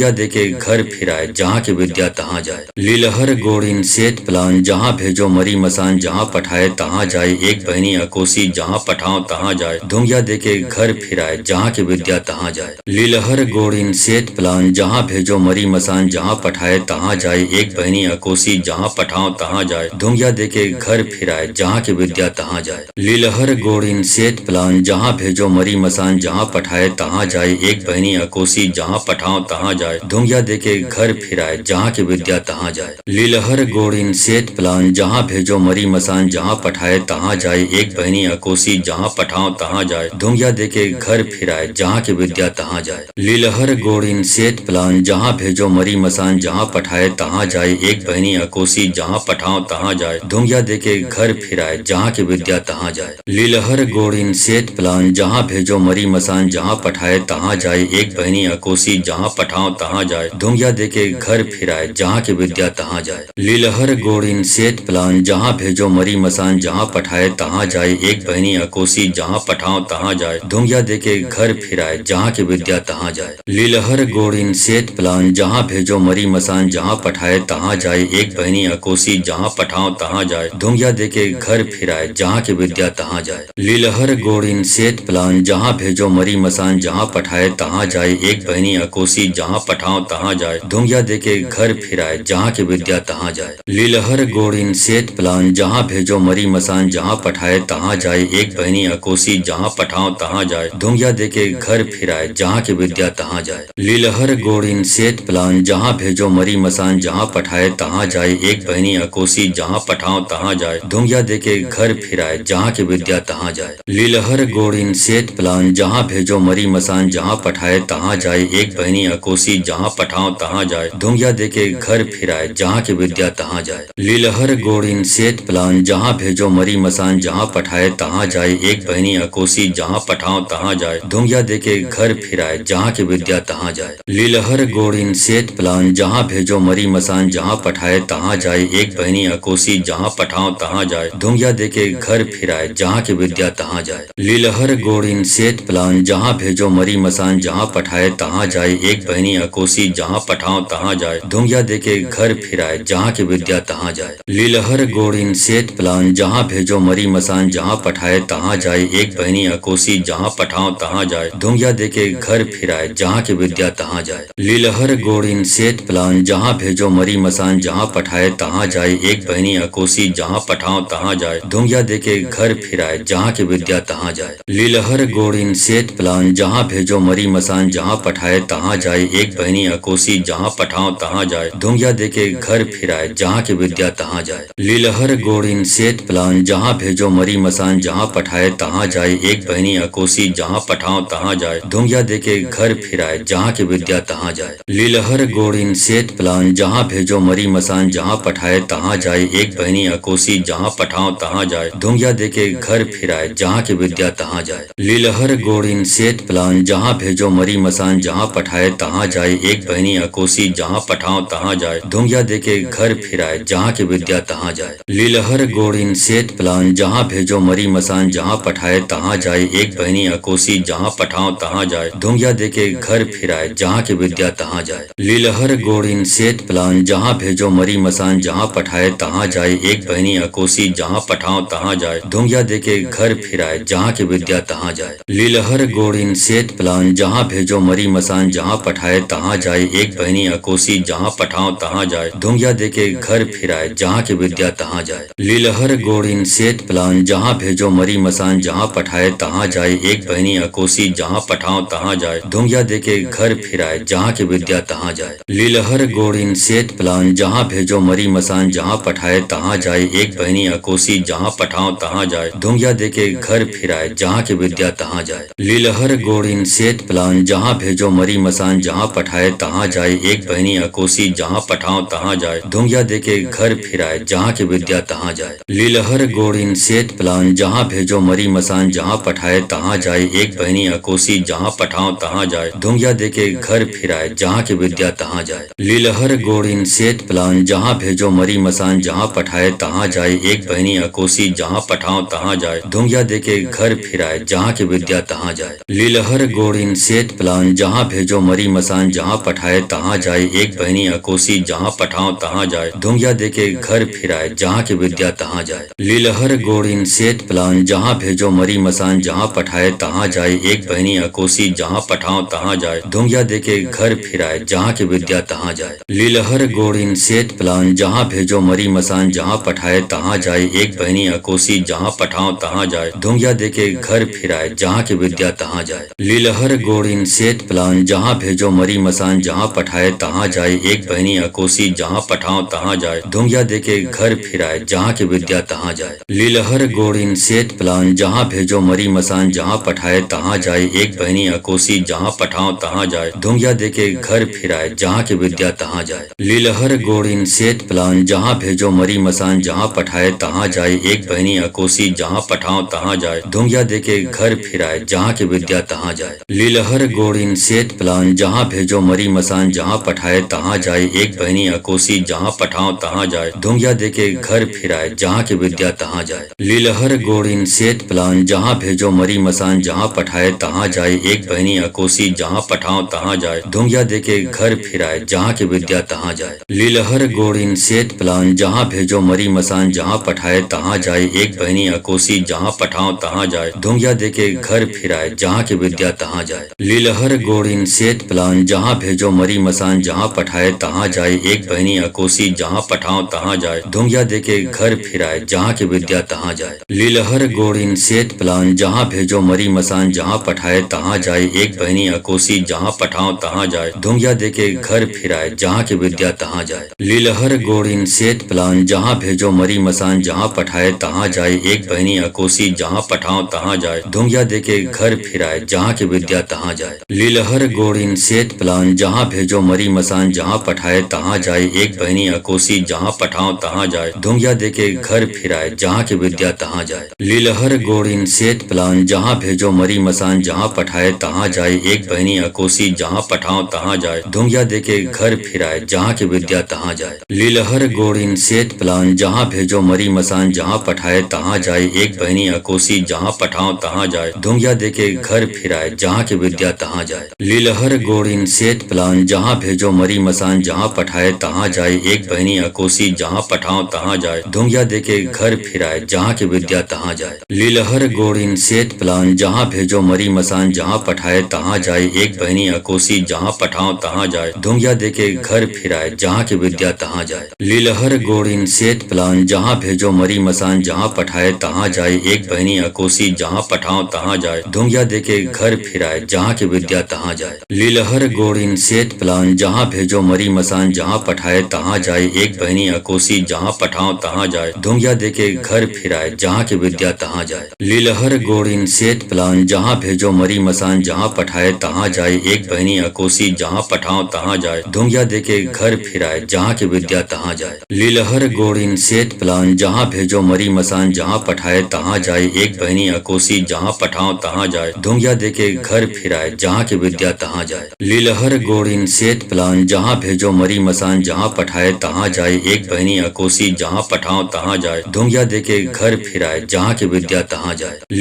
Speaker 1: देके घर फिराए जहाँ की विद्या तहाँ जाए। लीलहर गोड़िन सेत प्लान जहाँ भेजो मरी मसान जहाँ पठाए तहाँ जाए, एक बहनी अकोसी जहाँ पठाओ तहाँ जाए, दुमिया देके घर फिराए जहाँ की विद्या तहाँ जाए। लीलहर गोड़िन सेत प्लान जहाँ भेजो मरी मसान जहाँ पठाए तहाँ जाए, एक बहनी अकोसी जहाँ पठाओ तहाँ जाए, दुमिया देके घर फिराए जहाँ की विद्या तहाँ जाए। लीलहर गोड़िन सेत प्लान जहाँ भेजो मरी मसान जहाँ पठाए तहाँ जाए, एक बहनी अकोसी जहाँ पठाओ तहाँ जाए, दुमिया देके घर फिराए जहाँ की विद्या तहाँ जाए। लीलहर गोड़िन सेत प्लान जहाँ भेजो मरी मसान जहाँ पठाए तहाँ जाए, एक बहनी अकोसी जहाँ पठाओ तहाँ जाए, दुमिया देके घर फिराए जहाँ की विद्या तहाँ जाए। लीलहर गोड़िन सेत प्लान जहाँ भेजो मरी मसान जहाँ पठाए तहाँ जाए, एक बहनी अकोसी जहाँ पठाओ तहाँ जाए, दुमिया देके घर फिराए जहाँ की विद्या तहाँ जाए। लीलहर गोड़ीन सेत प्लान जहाँ भेजो मरी मसान जहाँ पठाए तहाँ जाए एक बहनी अकोसी जहाँ पठाओ तहाँ जाए दुनिया देके घर फिराए जहाँ की विद्या तहाँ जाए लीलहर गोड़ीन सेत प्लान जहाँ भेजो मरी मसान जहाँ पठाए तहाँ जाए एक बहनी अकोसी जहाँ पठाओ तहाँ जाए दुनिया देके घर फिराए जहाँ की विद्या तहाँ जाए लीलहर गोड़ीन सेत प्लान जहाँ भेजो मरी मसान जहाँ पठाए तहाँ जाए एक बहनी अकोसी जहाँ पठाओ तहाँ जाए दुनिया देके घर फिराए जहाँ की विद्या तहाँ जाए लीलहर गोड़ीन सेत प्लान जहाँ भेजो मरी मसान जहाँ पठाए तहाँ जाए एक बहनी अकोसी जहाँ पठाओ तहाँ जाए दुनिया देके घर फिराए जहाँ की विद्या तहाँ जाए लीलहर गोड़ीन सेत प्लान जहाँ भेजो मरी मसान जहाँ पठाए तहाँ जाए एक बहनी अकोसी जहाँ पठाओ तहाँ जाए दुनिया देके घर फिराए जहाँ की विद्या तहाँ जाए लीलहर गोड़ीन सेत प्लान जहाँ भेजो मरी मसान जहाँ पठाए तहाँ जाए एक बहनी अकोसी जहाँ पठाओ तहाँ जाए दुनिया देके घर फिराए जहाँ की विद्या तहाँ जाए लीलहर गोड़ीन सेत प्लान जहाँ भेजो मरी मसान जहाँ पठाए तहाँ जाए एक बहनी अकोसी जहाँ पठाओ तहाँ जाए दुनिया देके घर फिराए जहाँ की विद्या तहाँ जाए लीलहर गोड़ीन सेत प्लान जहाँ भेजो मरी मसान जहाँ पठाए तहाँ जाए एक बहनी अकोसी जहाँ पठाओ तहाँ जाए दुनिया देके घर फिराए जहाँ की विद्या तहाँ जाए लीलहर गोड़ीन सेत प्लान जहाँ भेजो मरी मसान जहाँ पठाए तहाँ जाए एक बहनी अकोसी जहाँ पठाओ तहाँ जाए दुनिया देके घर फिराए जहाँ की विद्या तहाँ जाए लीलहर गोड़ीन सेत प्लान जहाँ भेजो मरी मसान जहाँ पठाए तहाँ जाए एक बहनी अकोसी जहाँ पठाओ तहाँ जाए दुनिया देके घर फिराए जहाँ की विद्या तहाँ जाए लीलहर गोड़ीन सेत प्लान जहाँ भेजो मरी मसान जहाँ पठाए तहाँ जाए एक बहनी अकोसी जहाँ पठाओ तहाँ जाए दुनिया देके घर फिराए जहाँ की विद्या तहाँ जाए लीलहर गोड़ीन सेत प्लान जहाँ भेजो मरी मसान जहाँ पठाए तहाँ जाए एक बहनी अकोसी जहाँ पठाओ तहाँ जाए दुनिया देके घर फिराए जहाँ की विद्या तहाँ जाए लीलहर गोड़ीन सेत प्लान जहाँ भेजो मरी मसान जहाँ पठाए तहाँ जाए एक बहनी अकोसी जहाँ पठाओ तहाँ जाए दुनिया देके घर फिराए जहाँ की विद्या तहाँ जाए लीलहर गोड़ीन सेत प्लान जहाँ भेजो मरी मसान जहाँ पठाए तहाँ जाए एक बहनी अकोसी जहाँ पठाओ तहाँ जाए दुनिया देके घर फिराए जहाँ की विद्या तहाँ जाए लीलहर गोड़ीन सेत प्लान जहाँ भेजो मरी मसान जहाँ पठाए तहाँ जाए एक बहनी अकोसी जहाँ पठाओ तहाँ जाए दुनिया देके घर फिराए जहाँ की विद्या तहाँ जाए लीलहर गोड़ीन सेत प्लान जहाँ भेजो मरी मसान जहाँ पठाए तहाँ जाए एक बहनी अकोसी जहाँ पठाओ तहाँ जाए दुनिया देके घर फिराए जहाँ की विद्या तहाँ जाए लीलहर गोड़ीन सेत प्लान जहाँ भेजो मरी मसान जहाँ पठाए तहाँ जाए एक बहनी अकोसी जहाँ पठाओ तहाँ जाए दुनिया देके घर फिराए जहाँ की विद्या तहाँ जाए लीलहर गोड़ीन सेत प्लान जहाँ भेजो मरी मसान जहाँ पठाए तहाँ जाए एक बहनी अकोसी जहाँ पठाओ तहाँ जाए दुनिया देके घर फिराए जहाँ की विद्या तहाँ जाए लीलहर गोड़ीन सेत प्लान जहाँ भेजो मरी मसान जहाँ पठाए तहाँ जाए एक बहनी अकोसी जहाँ पठाओ तहाँ जाए दुनिया देके घर फिराए जहाँ की विद्या तहाँ जाए लीलहर गोड़ीन सेत प्लान जहाँ भेजो मरी मसान जहाँ पठाए तहाँ जाए एक बहनी अकोसी जहाँ पठाओ तहाँ जाए दुनिया देके घर फिराए जहाँ की विद्या तहाँ जाए लीलहर गोड़ीन सेत प्लान जहाँ भेजो मरी मसान जहाँ पठाए तहाँ जाए एक बहनी अकोसी जहाँ पठाओ तहाँ जाए दुनिया देके घर फिराए जहाँ की विद्या तहाँ जाए लीलहर गोड़ीन सेत प्लान जहाँ भेजो मरी मसान जहाँ पठाए तहाँ जाए एक बहनी अकोसी जहाँ पठाओ तहाँ जाए दुनिया देके घर फिराए जहाँ की विद्या तहाँ जाए लीलहर गोड़ीन सेत प्लान जहाँ भेजो मरी मसान जहाँ पठाए तहाँ जाए एक बहनी अकोसी जहाँ पठाओ तहाँ जाए दुनिया देके घर फिराए जहाँ की विद्या तहाँ जाए लीलहर गोड़ीन सेत प्लान जहाँ भेजो मरी मसान जहाँ पठाए तहाँ जाए एक बहनी अकोसी जहाँ पठाओ तहाँ जाए दुनिया देके घर फिराए जहाँ की विद्या तहाँ जाए लीलहर गोड़ीन सेत प्लान जहाँ भेजो मरी मसान जहाँ पठाए तहाँ जाए एक बहनी अकोसी जहाँ पठाओ तहाँ जाए दुनिया देके घर फिराए जहाँ की विद्या तहाँ जाए लीलहर गोड़ीन सेत प्लान जहाँ भेजो मरी मसान जहाँ पठाए तहाँ जाए एक बहनी अकोसी जहाँ पठाओ तहाँ जाए दुनिया देके घर फिराए जहाँ की विद्या तहाँ जाए लीलहर गोड़ीन सेत प्लान जहाँ भेजो मरी मसान जहाँ पठाए तहाँ जाए एक बहनी अकोसी जहाँ पठाओ तहाँ जाए दुनिया देके घर फिराए जहाँ की विद्या तहाँ जाए लीलहर गोड़ीन सेत प्लान जहाँ भेजो मरी मसान जहाँ पठाए तहाँ जाए एक बहनी अकोसी जहाँ पठाओ तहाँ जाए दुनिया देके घर फिराए जहाँ की विद्या तहाँ जाए लीलहर गोड़ीन सेत प्लान जहाँ भेजो मरी मसान जहाँ पठाए तहाँ जाए एक बहनी अकोसी जहाँ पठाओ तहाँ जाए दुनिया देके घर फिराए जहाँ की विद्या तहाँ जाए लीलहर गोड़ीन सेत प्लान जहाँ भेजो मरी मसान जहाँ पठाए तहाँ जाए एक बहनी अकोसी जहाँ पठाओ तहाँ जाए, धुंगिया देके घर फिर आए, जहाँ की विद्या तहाँ जाए। लीलहर गोड़ीन सेत प्लान, जहाँ भेजो मरी मसान, जहाँ पठाए तहाँ जाए, एक बहनी अकोसी, जहाँ पठाओ तहाँ जाए, धुंगिया देके घर फिर आए, जहाँ की विद्या तहाँ जाए। लीलहर गोड़ीन सेत प्लान, जहाँ भेजो मरी मसान, जहाँ पठाए तहाँ जाए, एक बहनी अकोसी, जहाँ पठाओ तहाँ जाए, धुंगिया देके घर फिर आए, जहाँ की विद्या तहाँ जाए। लीलहर गोड़ीन सेत प्लान, जहाँ भेजो मरी मसान, जहाँ पठाए तहाँ जाए, एक बहनी अकोसी, जहाँ पठाओ तहाँ जाए, धुंगिया देके घर फिर आए, जहाँ की विद्या तहाँ जाए। लीलहर गोड़ीन सेत प्लान, जहाँ भेजो मरी मसान, जहाँ पठाए तहाँ जाए, एक बहनी अकोसी, जहाँ पठाओ तहाँ जाए, धुंगिया देके घर फिर आए, जहाँ की विद्या तहाँ जाए। लीलहर गोड़ीन सेत प्लान, जहाँ भेजो मरी मसान, जहाँ पठाए तहाँ जाए, एक बहनी अकोसी, जहाँ पठाओ तहाँ जाए, धुंगिया देके घर फिर आए, जहाँ की विद्या तहाँ जाए। लीलहर गोड़ीन सेत प्लान, जहाँ भेजो मरी मसान, जहाँ पठाए तहाँ जाए, एक बहनी अकोसी, जहाँ पठाओ तहाँ जाए, धुंगिया देके घर फिर आए, जहाँ की विद्या तहाँ जाए। लीलहर गोड़ीन सेत प्लान, जहाँ भेजो मरी मसान, जहाँ पठाए तहाँ जाए, एक बहनी अकोसी, जहाँ पठाओ तहाँ जाए, धुंगिया देके घर फिर आए, जहाँ की विद्या तहाँ जाए। लीलहर गोड़ीन सेत प्लान, जहाँ भेजो मरी मसान, जहाँ पठाए तहाँ जाए, एक बहनी अकोसी, जहाँ पठाओ तहाँ जाए, धुंगिया देके घर फिर आए, जहाँ की विद्या तहाँ जाए। लीलहर गोड़ीन सेत प्लान, जहाँ भेजो मरी मसान, जहाँ पठाए तहाँ जाए, एक बहनी अकोसी, जहाँ पठाओ तहाँ जाए, धुंगिया देके घर फिर आए, जहाँ की विद्या तहाँ जाए। लीलहर गोड़ीन सेत प्लान, जहाँ भेजो मरी मसान, जहाँ पठाए तहाँ जाए, एक बहनी अकोसी, जहाँ पठाओ तहाँ जाए, धुंगिया देके घर फिर आए, जहाँ की विद्या तहाँ जाए। लीलहर गोड़ीन सेत प्लान, जहाँ भेजो मरी मसान, जहाँ पठाए तहाँ जाए, एक बहनी अकोसी, जहाँ पठाओ तहाँ जाए, धुंगिया देके घर फिर आए, जहाँ की विद्या तहाँ जाए। लीलहर गोड़ीन सेत प्लान, जहाँ भेजो मरी मसान, जहाँ पठाए तहाँ जाए, एक बहनी अकोसी, जहाँ पठाओ तहाँ जाए, धुंगिया देके घर फिर आए, जहाँ की विद्या तहाँ जाए। लीलहर गोड़ीन सेत प्लान, जहाँ भेजो मरी मसान, जहाँ पठाए तहाँ जाए, एक बहनी अकोसी, जहाँ पठाओ तहाँ जाए, धुंगिया देके घर फिर आए, जहाँ की विद्या तहाँ जाए। लीलहर गोड़ीन सेत प्लान, जहाँ भेजो मरी मसान, जहाँ पठाए तहाँ जाए, एक बहनी अकोसी, जहाँ पठाओ तहाँ जाए, धुंगिया देके घर फिर आए, जहाँ की विद्या तहाँ जाए। लीलहर गोड़ीन सेत प्लान, जहाँ भेजो मरी मसान, जहाँ पठाए तहाँ जाए, एक बहनी अकोसी, जहाँ पठाओ तहाँ जाए, धुंगिया देके घर फिर आए, जहाँ की विद्या तहाँ जाए। लीलहर गोड़ीन सेत प्लान, जहाँ भेजो मरी मसान, जहाँ पठाए तहाँ जाए, एक बहनी अकोसी, जहाँ पठाओ तहाँ जाए, धुंगिया देके घर फिर आए, जहाँ की विद्या तहाँ जाए। लीलहर गोड़ीन सेत प्लान, जहाँ भेजो मरी मसान, जहाँ पठाए तहाँ जाए, एक बहनी अकोसी, जहाँ पठाओ तहाँ जाए, धुंगिया देके घर फिर आए, जहाँ की विद्या तहाँ जाए। लीलहर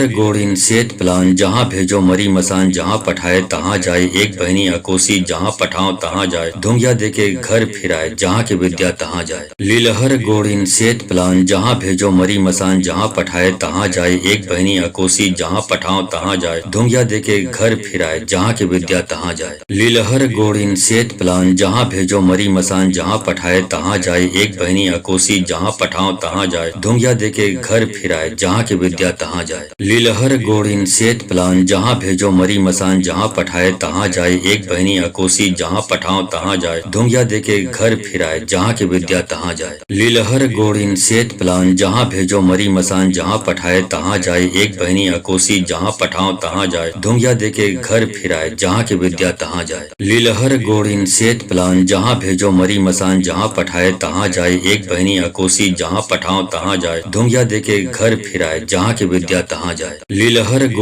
Speaker 1: गोड़ीन सेत प्लान, जहाँ भेजो मरी मसान, जहाँ पठाए तहाँ जाए, एक बहनी अकोसी, जहाँ पठाओ तहाँ जाए, धुंगिया देके घर फिर आए, जहाँ की विद्या तहाँ जाए। लीलहर गोड़ीन सेत प्लान, जहाँ भेजो मरी मसान, जहाँ पठाए तहाँ जाए, एक बहनी अकोसी, जहाँ पठाओ तहाँ जाए, धुंगिया देके घर फिर आए, जहाँ की विद्या तहाँ जाए। लीलहर गोड़ीन सेत प्लान, जहाँ भेजो मरी मसान, जहाँ पठाए तहाँ जाए, एक बहनी अकोसी, जहाँ पठाओ तहाँ जाए, धुंगिया देके घर फिर आए, जहाँ की विद्या तहाँ जाए। लीलहर गोड़ीन सेत प्लान, जहाँ भेजो मरी मसान, जहाँ पठाए तहाँ जाए, एक बहनी अकोसी, जहाँ पठाओ तहाँ जाए, धुंगिया देके घर फिर आए, जहाँ की विद्या तहाँ जाए। लीलहर गोड़ीन सेत प्लान, जहाँ भेजो मरी मसान, जहाँ पठाए तहाँ जाए, एक बहनी अकोसी, जहाँ पठाओ तहाँ जाए, धुंगिया देके घर फिर आए, जहाँ की विद्या तहाँ जाए। लीलहर गोड़ीन सेत प्लान, जहाँ भेजो मरी मसान, जहाँ पठाए तहाँ जाए, एक बहनी अकोसी, जहाँ पठाओ तहाँ जाए, धुंगिया देके घर फिर आए, जहाँ की विद्या तहाँ जाए। लीलहर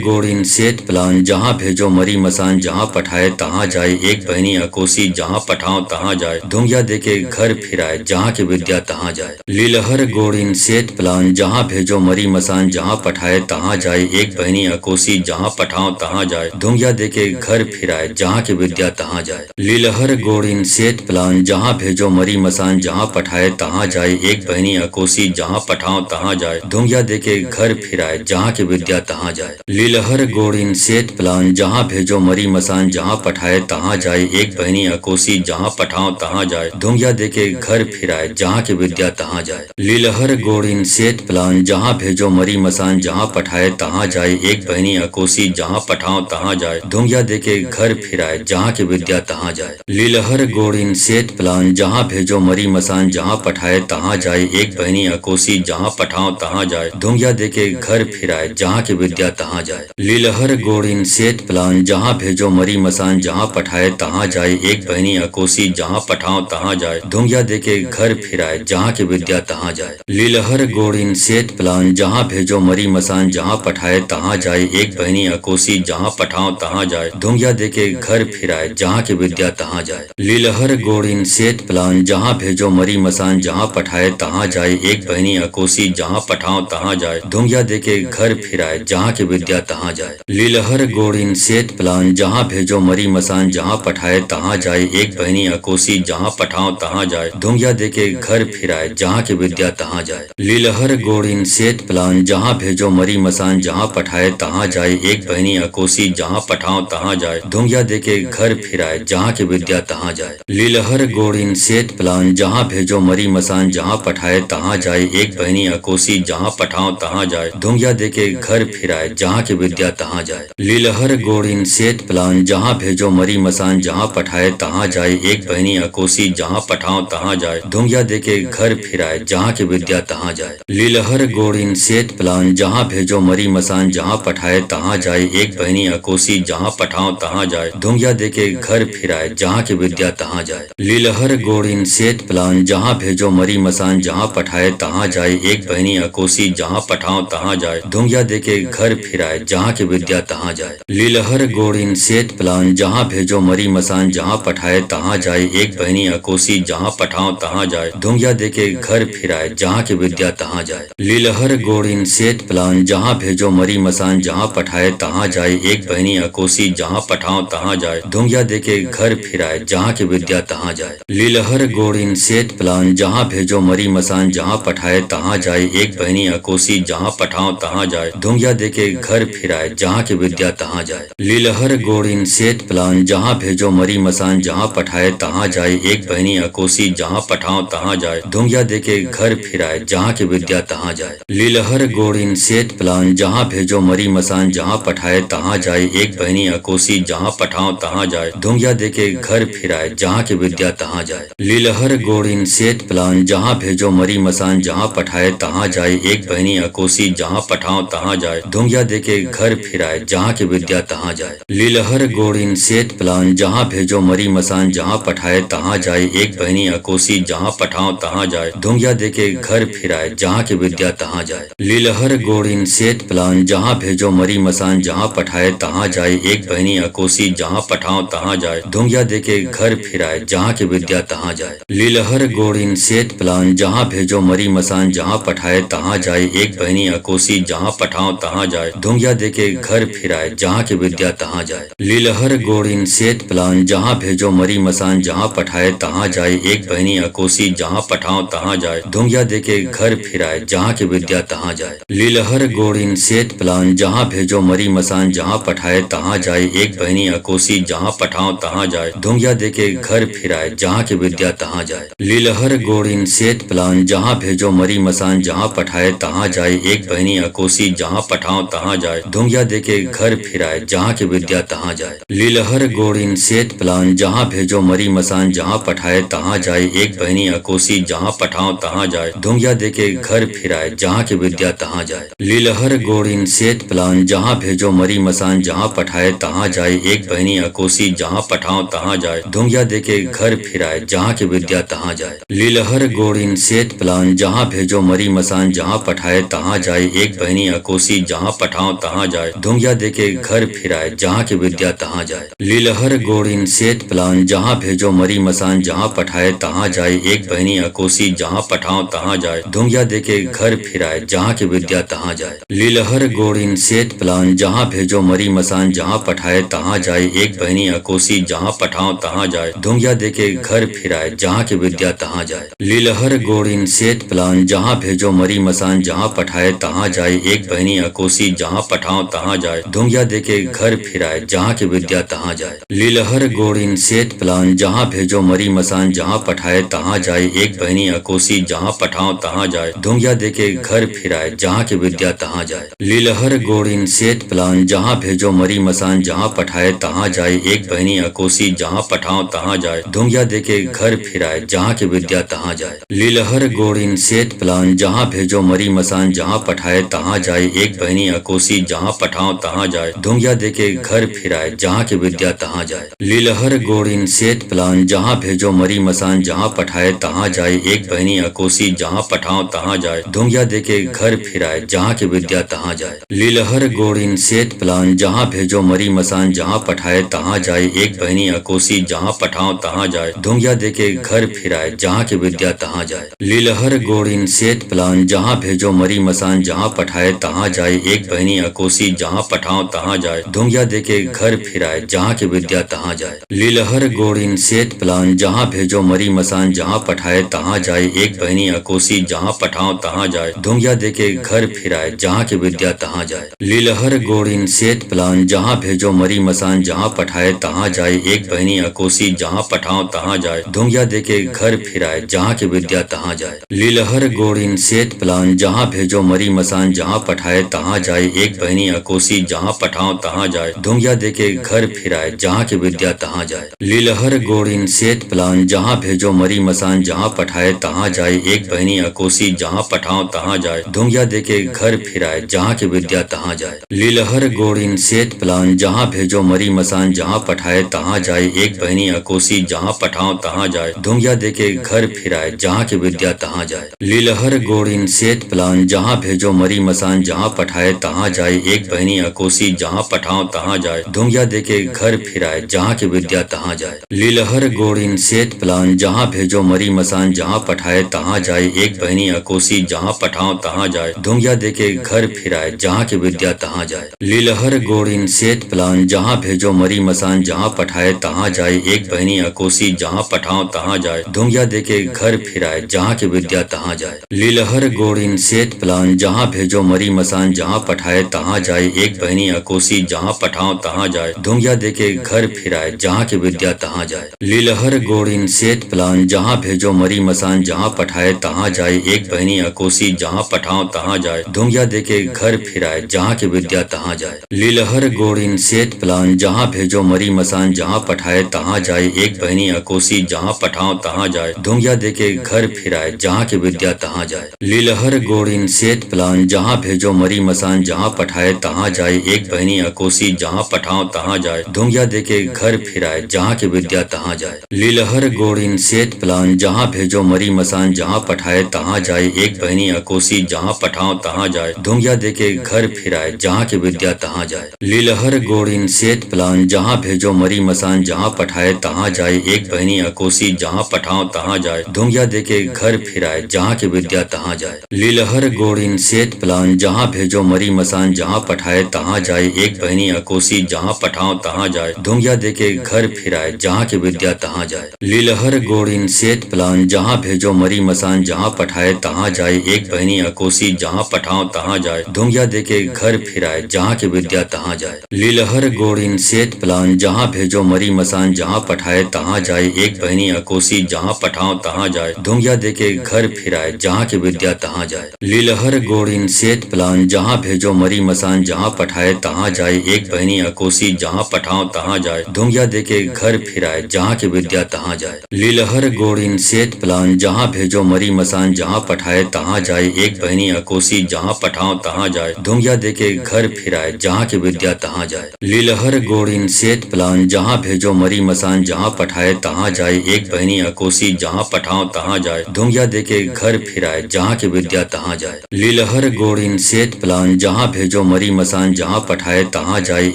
Speaker 1: गोड़ीन सेत प्लान, जहाँ भेजो मरी मसान, जहाँ पठाए तहाँ जाए, एक बहनी अकोसी, जहाँ पठाओ तहाँ जाए, धुंगिया देके घर फिर आए, जहाँ की विद्या तहाँ जाए। लीलहर गोड़ीन सेत प्लान, जहाँ भेजो मरी मसान, जहाँ पठाए तहाँ जाए, एक बहनी अकोसी, जहाँ पठाओ तहाँ जाए, धुंगिया देके घर फिर आए, जहाँ की विद्या तहाँ जाए। लीलहर गोड़ीन सेत प्लान, जहाँ भेजो मरी मसान, जहाँ पठाए तहाँ जाए, एक बहनी अकोसी, जहाँ पठाओ तहाँ जाए, धुंगिया देके घर फिर आए, जहाँ की विद्या तहाँ जाए। लीलहर गोड़ीन सेत प्लान, जहाँ भेजो मरी मसान, जहाँ पठाए तहाँ जाए, एक बहनी अकोसी, जहाँ पठाओ तहाँ जाए, धुंगिया देके घर फिर आए, जहाँ की विद्या तहाँ जाए। लीलहर गोड़ीन सेत प्लान, जहाँ भेजो मरी मसान, जहाँ पठाए तहाँ जाए, एक बहनी अकोसी, जहाँ पठाओ तहाँ जाए, धुंगिया देके घर फिर आए, जहाँ की विद्या तहाँ जाए। लीलहर गोड़ीन सेत प्लान, जहाँ भेजो मरी मसान, जहाँ पठाए तहाँ जाए, एक बहनी अकोसी, जहाँ पठाओ तहाँ जाए, धुंगिया देके घर फिर आए, जहाँ की विद्या तहाँ जाए। लीलहर गोड़ीन सेत प्लान, प्लान जहाँ भेजो मरी मसान जहाँ पठाए तहाँ जाए एक बहनी अकोसी जहाँ पठाओ तहाँ जाए धुंगिया देके घर फिराए जहाँ की विद्या तहाँ जाए लीलहर गोड़िन सेत प्लान जहाँ भेजो मरी मसान जहाँ पठाए तहाँ जाए एक बहनी अकोसी जहाँ पठाओ तहाँ जाए धुंगिया देके घर फिराए जहाँ की विद्या तहाँ जाए लीलहर गोड़िन सेत प्लान जहाँ भेजो मरी मसान जहाँ पठाए तहाँ जाए एक बहनी अकोसी जहाँ पठाओ तहाँ जाए धुंगिया देके घर फिराए जहाँ की विद्या तहाँ जाए लीलहर गोड़िन सेत प्लान जहाँ भेजो मरी मसान जहाँ पठाए तहाँ जाए एक बहनी अकोसी जहाँ पठाओ तहाँ जाए धुंगिया देके घर फिराए जहाँ की विद्या तहाँ जाए लीलहर गोड़िन सेत प्लान जहाँ भेजो मरी मसान जहाँ पठाए तहाँ जाए एक बहनी अकोसी जहाँ पठाओ तहाँ जाए धुंगिया देके घर फिराए जहाँ की विद्या तहाँ जाए लीलहर गोड़िन सेत प्लान जहाँ भेजो मरी मसान जहाँ पठाए तहाँ जाए एक बहनी अकोसी जहाँ पठाओ तहाँ जाए धुंगिया देके घर फिराए जहाँ की विद्या तहाँ जाए लीलहर गोड़िन सेत प्लान जहाँ भेजो मरी मसान जहाँ पठाए तहाँ जाए एक बहनी अकोसी जहाँ पठाओ तहाँ जाए धुंगिया देके घर फिराए जहाँ की विद्या तहाँ जाए लीलहर गोड़िन सेत प्लान जहाँ भेजो मरी मसान जहाँ पठाए तहाँ जाए एक बहनी अकोसी जहाँ पठाओ तहाँ जाए धुंगिया देके घर फिराए जहाँ की विद्या तहाँ जाए लीलहर गोड़िन सेत प्लान जहाँ भेजो मरी मसान जहाँ पठाए तहाँ जाए एक बहनी अकोसी जहाँ पठाओ तहाँ जाए धुंगिया देके घर फिराए जहाँ की विद्या तहाँ जाए लीलहर गोड़िन सेत प्लान जहाँ भेजो मरी मसान जहाँ पठाए तहाँ जाए एक बहनी अकोसी जहाँ पठाओ तहाँ जाए धुंगिया देके घर फिराए जहाँ की विद्या तहाँ जाए लीलहर गोड़िन सेत प्लान जहाँ भेजो मरी मसान जहाँ पठाए तहाँ जाए एक बहनी अकोसी जहाँ पठाओ तहाँ जाए धुंगिया देके घर फिराए जहाँ की विद्या तहाँ जाए लीलहर गोड़िन सेत प्लान जहाँ भेजो मरी मसान जहाँ पठाए तहाँ जाए एक बहनी अकोसी जहाँ पठाओ तहाँ जाए धुंगिया देके घर फिराए जहाँ की विद्या तहाँ जाए लीलहर गोड़िन सेत प्लान जहाँ भेजो मरी मसान जहाँ पठाए तहाँ जाए एक बहनी अकोसी जहाँ पठाओ तहाँ जाए धुंगिया देके घर फिराए जहाँ की विद्या तहाँ जाए लीलहर गोड़िन सेत प्लान जहाँ भेजो मरी मसान जहाँ पठाए तहाँ जाए एक बहनी अकोसी जहाँ पठाओ तहाँ जाए धुंगिया देके घर फिराए जहाँ की विद्या तहाँ जाए लीलहर गोड़िन सेत प्लान जहाँ भेजो मरी मसान जहाँ पठाए तहाँ जाए एक बहनी अकोसी जहाँ पठाओ तहाँ जाए धुंगिया देके घर फिराए जहाँ की विद्या तहाँ जाए लीलहर गोड़िन सेत प्लान जहाँ भेजो मरी मसान जहाँ पठाए तहाँ जाए एक बहनी अकोसी जहाँ पठाओ तहाँ जाए धुंगिया देके घर फिराए जहाँ की विद्या तहाँ जाए लीलहर गोड़िन सेत प्लान जहाँ भेजो मरी मसान जहाँ पठाए तहाँ जाए एक बहनी अकोसी जहाँ पठाओ तहाँ जाए धुंगिया देके घर फिराए जहाँ की विद्या तहाँ जाए लीलहर गोड़िन सेत प्लान जहाँ भेजो मरी मसान जहाँ पठाए तहाँ जाए एक बहनी अकोसी जहाँ पठाओ तहाँ जाए धुंगिया देके घर फिराए जहाँ की विद्या तहाँ जाए लीलहर गोड़िन सेत प्लान जहाँ भेजो मरी मसान जहाँ पठाए तहाँ जाए एक बहनी अकोसी जहाँ पठाओ तहाँ जाए धुंगिया देके घर फिराए जहाँ की विद्या तहाँ जाए लीलहर गोड़िन सेत प्लान जहाँ भेजो मरी मसान जहाँ पठाए तहाँ जाए एक बहनी अकोसी जहाँ पठाओ तहाँ जाए धुंगिया देके घर फिराए जहाँ की विद्या तहाँ जाए लीलहर गोड़िन सेत प्लान जहाँ भेजो मरी मसान जहाँ पठाए तहाँ जाए एक बहनी अकोसी जहाँ पठाओ तहाँ जाए धुंगिया देके घर फिराए जहाँ की विद्या तहाँ जाए लीलहर गोड़िन सेत प्लान जहाँ भेजो मरी मसान जहाँ पठाए तहाँ जाए एक बहनी अकोसी जहाँ पठाओ तहाँ जाए धुंगिया देके घर फिराए जहाँ की विद्या तहाँ जाए लीलहर गोड़िन सेत प्लान जहाँ भेजो मरी मसान जहाँ पठाए तहाँ जाए एक बहनी अकोसी जहाँ पठाओ तहाँ जाए धुंगिया देके घर फिराए जहाँ की विद्या तहाँ जाए लीलहर गोड़िन सेत प्लान जहाँ भेजो मरी मसान जहाँ पठाए तहाँ जाए एक बहनी अकोसी जहाँ पठाओ तहाँ जाए धुंगिया देके घर फिराए जहाँ की विद्या तहाँ जाए लीलहर गोड़िन सेत प्लान जहाँ भेजो मरी मसान जहाँ पठाए तहाँ जाए एक बहनी अकोसी जहाँ पठाओ तहाँ जाए धुंगिया देके घर फिराए जहाँ की विद्या तहाँ जाए लीलहर गोड़िन सेत प्लान जहाँ भेजो मरी मसान जहाँ पठाए तहाँ जाए एक बहनी अकोसी जहाँ पठाओ तहाँ जाए धुंगिया देके घर फिराए जहाँ की विद्या तहाँ जाए लीलहर गोड़िन सेत प्लान जहाँ भेजो मरी मसान जहाँ पठाए तहाँ जाए एक बहनी अकोसी जहाँ पठाओ तहाँ जाए धुंगिया देके घर फिराए जहाँ की विद्या तहाँ जाए लीलहर गोड़िन सेत प्लान जहाँ भेजो मरी मसान जहाँ पठाए तहाँ जाए एक बहनी अकोसी जहाँ पठाओ तहाँ जाए धुंगिया देके घर फिराए जहाँ की विद्या तहाँ जाए लीलहर गोड़िन सेत प्लान जहाँ भेजो मरी मसान जहाँ पठाए तहाँ जाए एक बहनी अकोसी जहाँ पठाओ तहाँ जाए धुंगिया देके घर फिराए जहाँ की विद्या तहाँ जाए लीलहर गोड़िन सेत प्लान जहाँ भेजो मरी मसान जहाँ पठाए तहाँ जाए एक बहनी अकोसी जहाँ पठाओ तहाँ जाए धुंगिया देके देके घर फिराए जहाँ की विद्या तहाँ जाए। लीलहर गोड़िन सेत प्लान जहाँ भेजो मरी मसान जहाँ पठाए तहाँ जाए। एक बहनी अकोसी जहाँ पठाओ तहाँ जाए। धुंगिया देके घर फिराए जहाँ की विद्या तहाँ जाए। लीलहर गोड़िन सेत प्लान जहाँ भेजो मरी मसान जहाँ पठाए तहाँ जाए। एक बहनी अकोसी जहाँ पठाओ तहाँ जाए। धुंगिया देके घर फिराए जहाँ की विद्या तहाँ जाए। लीलहर गोड़िन सेत प्लान जहाँ भेजो मरी मसान जहाँ पठाए तहाँ जाए। एक बहनी अकोसी जहाँ पठाओ तहाँ जाए। धुंगिया देके घर फिराए जहाँ की विद्या तहाँ जाए। लीलहर गोड़िन सेत प्लान जहाँ भेजो मरी मसान जहाँ पठाए तहाँ जाए। एक बहनी अकोसी जहाँ पठाओ तहाँ जाए। धुंगिया देके घर फिराए जहाँ की विद्या तहाँ जाए। लीलहर गोड़िन सेत प्लान जहाँ भेजो मरी मसान जहाँ पठाए तहाँ जाए। एक बहनी अकोसी जहाँ पठाओ तहाँ जाए। धुंगिया देके घर फिराए जहाँ की विद्या तहाँ जाए। लीलहर गोड़िन सेत प्लान जहाँ भेजो मरी मसान जहाँ पठाए तहाँ जाए। एक बहनी अकोसी जहाँ पठाओ तहाँ जाए। धुंगिया देके घर फिराए जहाँ की विद्या तहाँ जाए। लीलहर गोड़िन सेत प्लान जहाँ भेजो मरी मसान जहाँ पठाए तहाँ जाए। एक बहनी अकोसी जहाँ पठाओ तहाँ जाए। धुंगिया देके घर फिराए जहाँ की विद्या तहाँ जाए। लीलहर गोड़िन सेत प्लान जहाँ भेजो मरी मसान जहाँ पठाए तहाँ जाए। एक बहनी अकोसी जहाँ पठाओ तहाँ जाए। धुंगिया देके घर फिराए जहाँ की विद्या तहाँ जाए। लीलहर गोड़िन सेत प्लान जहाँ भेजो मरी मसान जहाँ पठाए तहाँ जाए। एक बहनी अकोसी जहाँ पठाओ तहाँ जाए। धुंगिया देके घर फिराए जहाँ की विद्या तहाँ जाए। लीलहर गोड़िन सेत प्लान जहाँ भेजो मरी मसान जहाँ पठाए तहाँ जाए। एक बहनी अकोसी जहाँ पठाओ तहाँ जाए। धुंगिया देके घर फिराए जहाँ की विद्या तहाँ जाए। लीलहर गोड़िन सेत प्लान जहाँ भेजो मरी मसान जहाँ पठाए तहाँ जाए। एक बहनी अकोसी जहाँ पठाओ तहाँ जाए। धुंगिया देके घर फिराए जहाँ की विद्या तहाँ जाए। लीलहर गोड़िन सेत प्लान जहाँ भेजो मरी मसान जहाँ पठाए तहाँ जाए। एक बहनी अकोसी जहाँ पठाओ तहाँ जाए। धुंगिया देके घर फिराए जहाँ की विद्या तहाँ जाए। लीलहर गोड़िन सेत प्लान जहाँ भेजो मरी मसान जहाँ पठाए तहाँ जाए। एक बहनी अकोसी जहाँ पठाओ तहाँ जाए। धुंगिया देके घर फिराए जहाँ की विद्या तहाँ जाए। लीलहर गोड़िन सेत प्लान जहाँ भेजो मरी मसान जहाँ पठाए तहाँ जाए। एक बहनी अकोसी जहाँ पठाओ तहाँ जाए। धुंगिया देके घर फिराए जहाँ की विद्या तहाँ जाए। लीलहर गोड़िन सेत प्लान जहाँ भेजो मरी मसान जहाँ पठाए तहाँ जाए। एक बहनी अकोसी जहाँ पठाओ तहाँ जाए। धुंगिया देके घर फिराए जहाँ की विद्या तहाँ जाए। लीलहर गोड़िन सेत प्लान जहाँ भेजो मरी मसान जहाँ पठाए तहाँ जाए। एक बहनी अकोसी जहाँ पठाओ तहाँ जाए। धुंगिया देके घर फिराए जहाँ की विद्या तहाँ जाए। लीलहर गोड़िन सेत प्लान जहाँ भेजो मरी मसान जहाँ पठाए तहाँ जाए। एक बहनी अकोसी जहाँ पठाओ तहाँ जाए। धुंगिया देके घर फिराए जहाँ की विद्या तहाँ जाए। लीलहर गोड़िन सेत प्लान जहाँ भेजो मरी मसान जहाँ पठाए तहाँ जाए। एक बहनी अकोसी जहाँ पठाओ तहाँ जाए। धुंगिया देके घर फिराए जहाँ की विद्या तहाँ जाए। लीलहर गोड़िन सेत प्लान जहाँ भेजो मरी मसान जहाँ पठाए तहाँ जाए। एक बहनी अकोसी जहाँ पठाओ तहाँ जाए। धुंगिया देके घर फिराए जहाँ की विद्या तहाँ जाए। लीलहर गोड़िन सेत प्लान जहाँ भेजो मरी मसान जहाँ पठाए तहाँ जाए। एक बहनी अकोसी जहाँ पठाओ तहाँ जाए। धुंगिया देके घर फिराए जहाँ की विद्या तहाँ जाए। लीलहर गोड़िन सेत प्लान जहाँ भेजो मरी मसान जहाँ पठाए तहाँ जाए। एक बहनी अकोसी जहाँ पठाओ तहाँ जाए। धुंगिया देके घर फिराए जहाँ की विद्या तहाँ जाए। लीलहर गोड़िन सेत प्लान जहाँ भेजो मरी मसान जहाँ पठाए तहाँ जाए। एक बहनी अकोसी जहाँ पठाओ तहाँ जाए। धुंगिया देके घर फिराए जहाँ की विद्या तहाँ जाए। लीलहर गोड़िन सेत प्लान जहाँ भेजो मरी मसान जहाँ पठाए तहाँ जाए। एक बहनी अकोसी जहाँ पठाओ तहाँ जाए। धुंगिया देके घर फिराए जहाँ की विद्या तहाँ जाए। लीलहर गोड़िन सेत प्लान जहाँ भेजो मरी मसान जहाँ पठाए तहाँ जाए।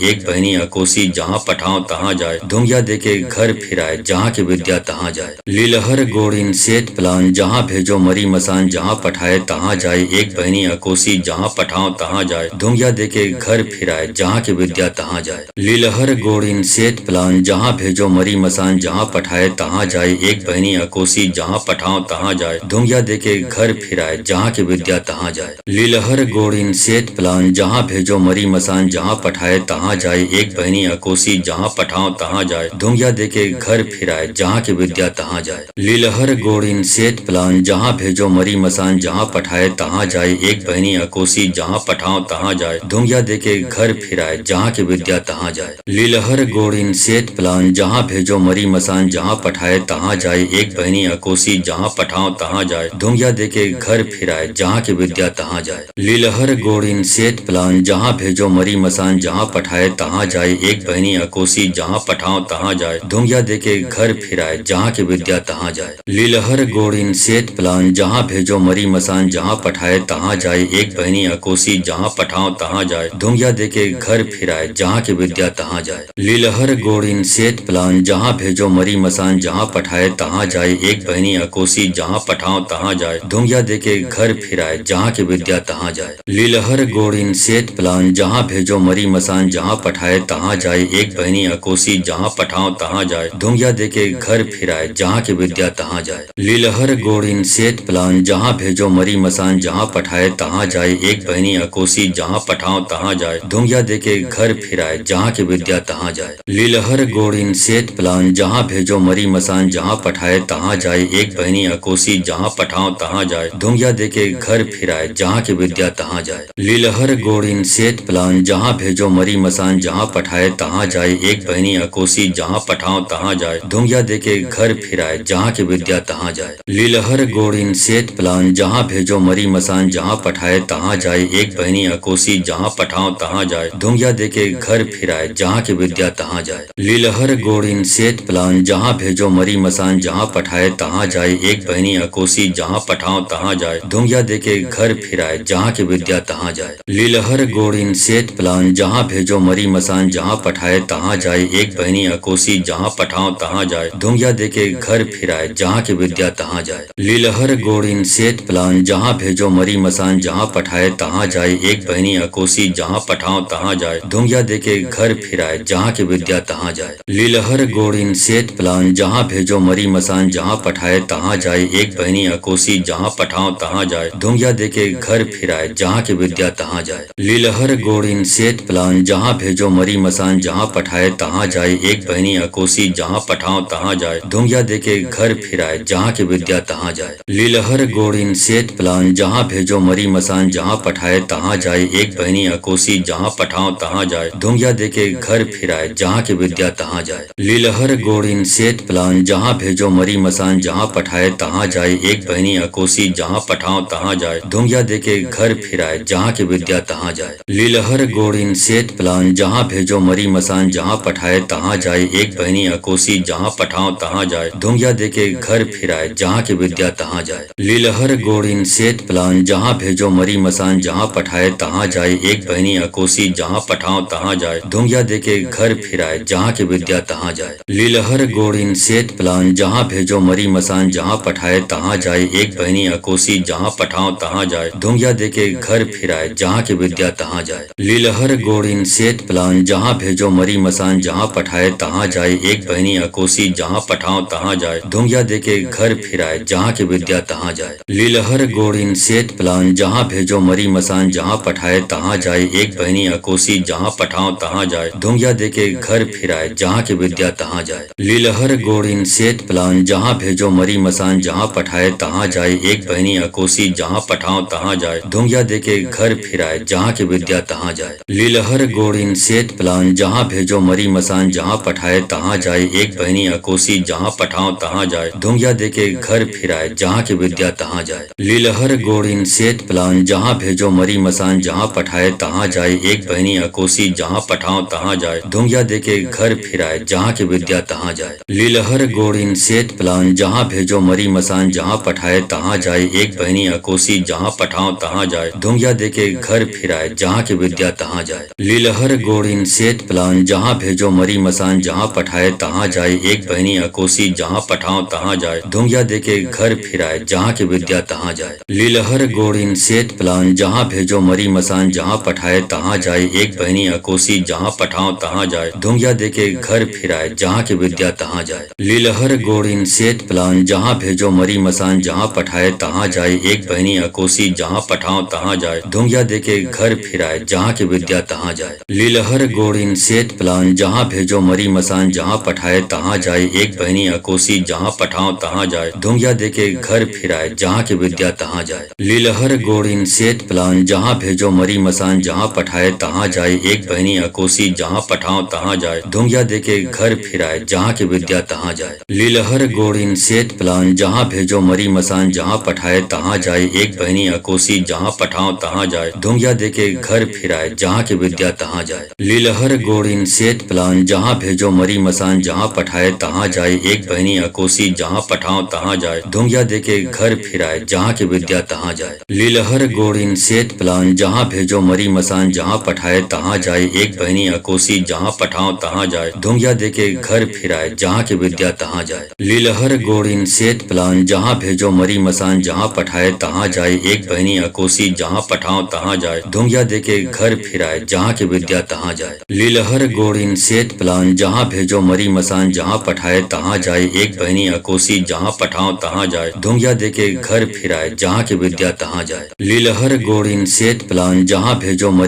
Speaker 1: एक बहनी अकोसी जहाँ पठाओ तहाँ जाए। धुंगिया देके घर फिराए जहाँ की विद्या तहाँ जाए। लीलहर गोड़िन सेत प्लान जहाँ भेजो मरी मसान जहाँ पठाए तहाँ जाए। एक बहनी अकोसी जहाँ पठाओ तहाँ जाए। धुंगिया देके घर फिराए जहाँ की विद्या तहाँ जाए। लीलहर गोड़िन सेत प्लान जहाँ भेजो मरी मसान जहाँ पठाए तहाँ जाए। एक बहनी अकोसी जहाँ पठाओ तहाँ जाए। धुंगिया देके घर फिराए जहाँ की विद्या तहाँ जाए। लीलहर गोड़िन सेत प्लान जहाँ भेजो मरी मसान जहाँ पठाए तहाँ जाए। एक बहनी अकोसी जहाँ पठाओ तहाँ जाए। धुंगिया देके घर फिराए जहाँ की विद्या तहाँ जाए। लीलहर गोड़िन सेत प्लान जहाँ भेजो मरी मसान जहाँ पठाए तहाँ जाए। एक बहनी अकोसी जहाँ पठाओ तहाँ जाए। धुंगिया देके घर फिराए जहाँ की विद्या तहाँ जाए। लीलहर गोड़िन सेत प्लान जहाँ भेजो मरी मसान जहाँ पठाए तहाँ जाए। एक बहनी अकोसी जहाँ पठाओ तहाँ जाए। धुंगिया देके घर फिराए जहाँ की विद्या तहाँ जाए। लीलहर गोड़िन सेत प्लान जहाँ भेजो मरी मसान जहाँ पठाए तहाँ जाए, एक बहनी अकोसी जहाँ पठाओ तहाँ जाए, धुमिया देके घर फिराए जहाँ की विद्या तहाँ जाए। लीलहर गोड़िन सेत प्लान जहाँ भेजो मरी मसान, जहाँ पठाए तहाँ जाए, एक बहनी अकोसी जहाँ पठाओ तहाँ जाए, धुमिया देके घर फिराए जहाँ की विद्या तहाँ जाए। लीलहर गोड़िन सेत प्लान जहाँ भेजो मरी मसान, जहाँ पठाए तहाँ जाए, एक बहनी अकोसी जहाँ पठाओ तहाँ जाए, धुमिया देके घर फिराए जहाँ की विद्या तहाँ जाए। लीलहर गोड़िन सेत प्लान जहाँ भेजो मरी मसान, जहाँ पठाए तहाँ जाए, एक बहनी अकोसी जहाँ पठाओ तहाँ जाए, धुमिया देके घर फिराए जहाँ की विद्या तहाँ जाए। लीलहर गोड़िन सेत प्लान जहाँ भेजो मरी मसान, जहाँ पठाए तहाँ जाए, एक बहनी अकोसी जहाँ पठाओ तहाँ जाए, धुमिया देके घर फिराए जहाँ की विद्या तहाँ जाए। लीलहर गोड़िन सेत प्लान जहाँ भेजो मरी मसान, जहाँ पठाए तहाँ जाए, एक बहनी अकोसी जहाँ पठाओ तहाँ जाए, धुमिया देके घर फिराए जहाँ की विद्या तहाँ जाए। लीलहर गोड़िन सेत प्लान जहाँ भेजो मरी मसान, जहाँ पठाए तहाँ जाए, एक बहनी अकोसी जहाँ पठाओ तहाँ जाए, धुमिया देके घर फिराए जहाँ की विद्या तहाँ जाए। लीलहर गोड़िन सेत प्लान जहाँ भेजो मरी मसान, जहाँ पठाए तहाँ जाए, एक बहनी अकोसी जहाँ पठाओ तहाँ जाए, धुमिया देके घर फिराए जहाँ की विद्या तहाँ जाए। लीलहर गोड़िन सेत प्लान जहाँ भेजो मरी मसान, जहाँ पठाए तहाँ जाए, एक बहनी अकोसी जहाँ पठाओ तहाँ जाए, धुमिया देके घर फिराए जहाँ की विद्या तहाँ जाए। लीलहर गोड़िन सेत प्लान जहाँ भेजो मरी मसान, जहाँ पठाए तहाँ जाए, एक बहनी अकोसी जहाँ पठाओ तहाँ जाए, धुमिया देके घर फिराए जहाँ की विद्या तहाँ जाए। लीलहर गोड़िन सेत प्लान जहाँ भेजो मरी मसान, जहाँ पठाए तहाँ जाए, एक बहनी अकोसी जहाँ पठाओ तहाँ जाए, धुमिया देके घर फिराए जहाँ की विद्या तहाँ जाए। लीलहर गोड़िन सेत प्लान जहाँ भेजो मरी मसान, जहाँ पठाए तहाँ जाए, एक बहनी अकोसी जहाँ पठाओ तहाँ जाए, धुमिया देके घर फिराए जहाँ की विद्या तहाँ जाए। लीलहर गोड़िन सेत प्लान जहाँ भेजो मरी मसान, जहाँ पठाए तहाँ जाए, एक बहनी अकोसी जहाँ पठाओ तहाँ जाए, धुमिया देके घर फिराए जहाँ की विद्या तहाँ जाए। लीलहर गोड़िन सेत प्लान जहाँ भेजो मरी मसान, जहाँ पठाए तहाँ जाए, एक बहनी अकोसी जहाँ पठाओ तहाँ जाए, धुमिया देके घर फिराए जहाँ की विद्या तहाँ जाए। लीलहर गोड़िन सेत प्लान जहाँ भेजो मरी मसान, जहाँ पठाए तहाँ जाए, एक बहनी अकोसी जहाँ पठाओ तहाँ जाए, धुमिया देके घर फिराए जहाँ की विद्या तहाँ जाए। लीलहर गोड़िन सेत प्लान जहाँ भेजो मरी मसान, जहाँ पठाए तहाँ जाए, एक बहनी अकोसी जहाँ पठाओ तहाँ जाए, धुमिया देके घर फिराए जहाँ की विद्या तहाँ जाए। लीलहर गोड़िन सेत प्लान जहाँ भेजो मरी मसान, जहाँ पठाए तहाँ जाए, एक बहनी अकोसी जहाँ पठाओ तहाँ जाए, धुमिया देके घर फिराए जहाँ की विद्या तहाँ जाए। लीलहर गोड़िन सेत प्लान जहाँ भेजो मरी मसान, जहाँ पठाए तहाँ जाए, एक बहनी अकोसी जहाँ पठाओ तहाँ जाए, धुमिया देके घर फिराए जहाँ की विद्या तहाँ जाए। लीलहर गोड़िन सेत प्लान जहाँ भेजो मरी मसान, जहाँ पठाए तहाँ जाए, एक बहनी अकोसी जहाँ पठाओ तहाँ जाए, धुमिया देके घर फिराए जहाँ की विद्या तहाँ जाए। लीलहर गोड़िन सेत प्लान जहाँ भेजो मरी मसान, जहाँ पठाए तहाँ जाए, एक बहनी अकोसी जहाँ पठाओ तहाँ जाए, धुमिया देके घर फिराए जहाँ की विद्या तहाँ जाए। लीलहर गोड़िन सेत प्लान जहाँ भेजो मरी मसान, जहाँ पठाए तहाँ जाए, एक बहनी अकोसी जहाँ पठाओ तहाँ जाए, धुमिया देके घर फिराए जहाँ की विद्या तहाँ जाए। लीलहर गोड़िन सेत प्लान जहाँ भेजो मरी मसान, जहाँ पठाए तहाँ जाए, एक बहनी अकोसी जहाँ पठाओ तहाँ जाए, धुमिया देके घर फिराए जहाँ की विद्या तहाँ जाए। लीलहर गोड़िन सेत प्लान जहाँ भेजो मरी मसान, जहाँ पठाए तहाँ जाए, एक बहनी अकोसी जहाँ पठाओ तहाँ जाए, धुमिया देके घर फिराए जहाँ की विद्या तहाँ जाए। लीलहर गोड़िन सेत प्लान जहाँ भेजो मरी मसान, जहाँ पठाए तहाँ जाए, एक बहनी अकोसी जहाँ पठाओ तहाँ जाए, धुमिया देके घर फिराए जहाँ की विद्या तहाँ जाए। लीलहर गोड़िन सेत प्लान जहाँ भेजो मरी मसान, जहाँ पठाए तहाँ जाए, एक बहनी अकोसी जहाँ पठाओ तहाँ जाए, धुमिया देके घर फिराए जहाँ की विद्या तहाँ जाए। लीलहर गोड़िन सेत प्लान जहाँ भेजो मरी मसान, जहाँ पठाए तहाँ जाए, एक बहनी अकोसी जहाँ पठाओ तहाँ जाए, धुमिया देके घर फिराए जहाँ की विद्या तहाँ जाए। लीलहर गोड़िन सेत प्लान जहाँ भेजो मरी मसान, जहाँ पठाए तहाँ जाए, एक बहनी अकोसी जहाँ पठाओ तहाँ जाए, धुमिया देके घर फिराए जहाँ की विद्या तहाँ जाए। लीलहर गोड़िन सेत प्लान जहाँ भेजो मरी मसान, जहाँ पठाए तहाँ जाए, एक बहनी अकोसी जहाँ पठाओ तहाँ जाए, धुमिया देके घर फिराए जहाँ की विद्या तहाँ जाए। लीलहर गोड़िन सेत प्लान जहाँ भेजो मरी मसान, जहाँ पठाए तहाँ जाए, एक बहनी अकोसी जहाँ पठाओ तहाँ जाए, धुमिया देके घर फिराए जहाँ की विद्या तहाँ जाए। लीलहर गोड़िन सेत प्लान जहाँ भेजो मरी मसान, जहाँ पठाए तहाँ जाए, एक बहनी अकोसी जहाँ पठाओ तहाँ जाए, धुमिया देके घर फिराए जहाँ की विद्या तहाँ जाए। लीलहर गोड़िन सेत प्लान, जहाँ भेजो मरी मसान, जहाँ पठाए तहाँ जाए। एक बहनी अकोसी, जहाँ पठाओ तहाँ जाए। धुंगिया देके घर फिराए, जहाँ की विद्या तहाँ जाए। लीलहर गोड़िन सेत प्लान, जहाँ भेजो मरी मसान, जहाँ पठाए तहाँ जाए। एक बहनी अकोसी, जहाँ पठाओ तहाँ जाए। धुंगिया देके घर फिराए, जहाँ की विद्या तहाँ जाए। लीलहर गोड़िन सेत प्लान, जहाँ भेजो मरी मसान, जहाँ पठाए तहाँ जाए। एक बहनी अकोसी, जहाँ पठाओ तहाँ जाए। धुंगिया देके घर फिराए, जहाँ की विद्या तहाँ जाए। लीलहर गोड़िन सेत प्लान, जहाँ भेजो मरी मसान, जहाँ पठाए तहाँ जाए। एक बहनी अकोसी, जहाँ पठाओ तहाँ जाए। धुंगिया देके घर फिराए, जहाँ की विद्या तहाँ जाए। लीलहर गोड़िन सेत प्लान, जहाँ भेजो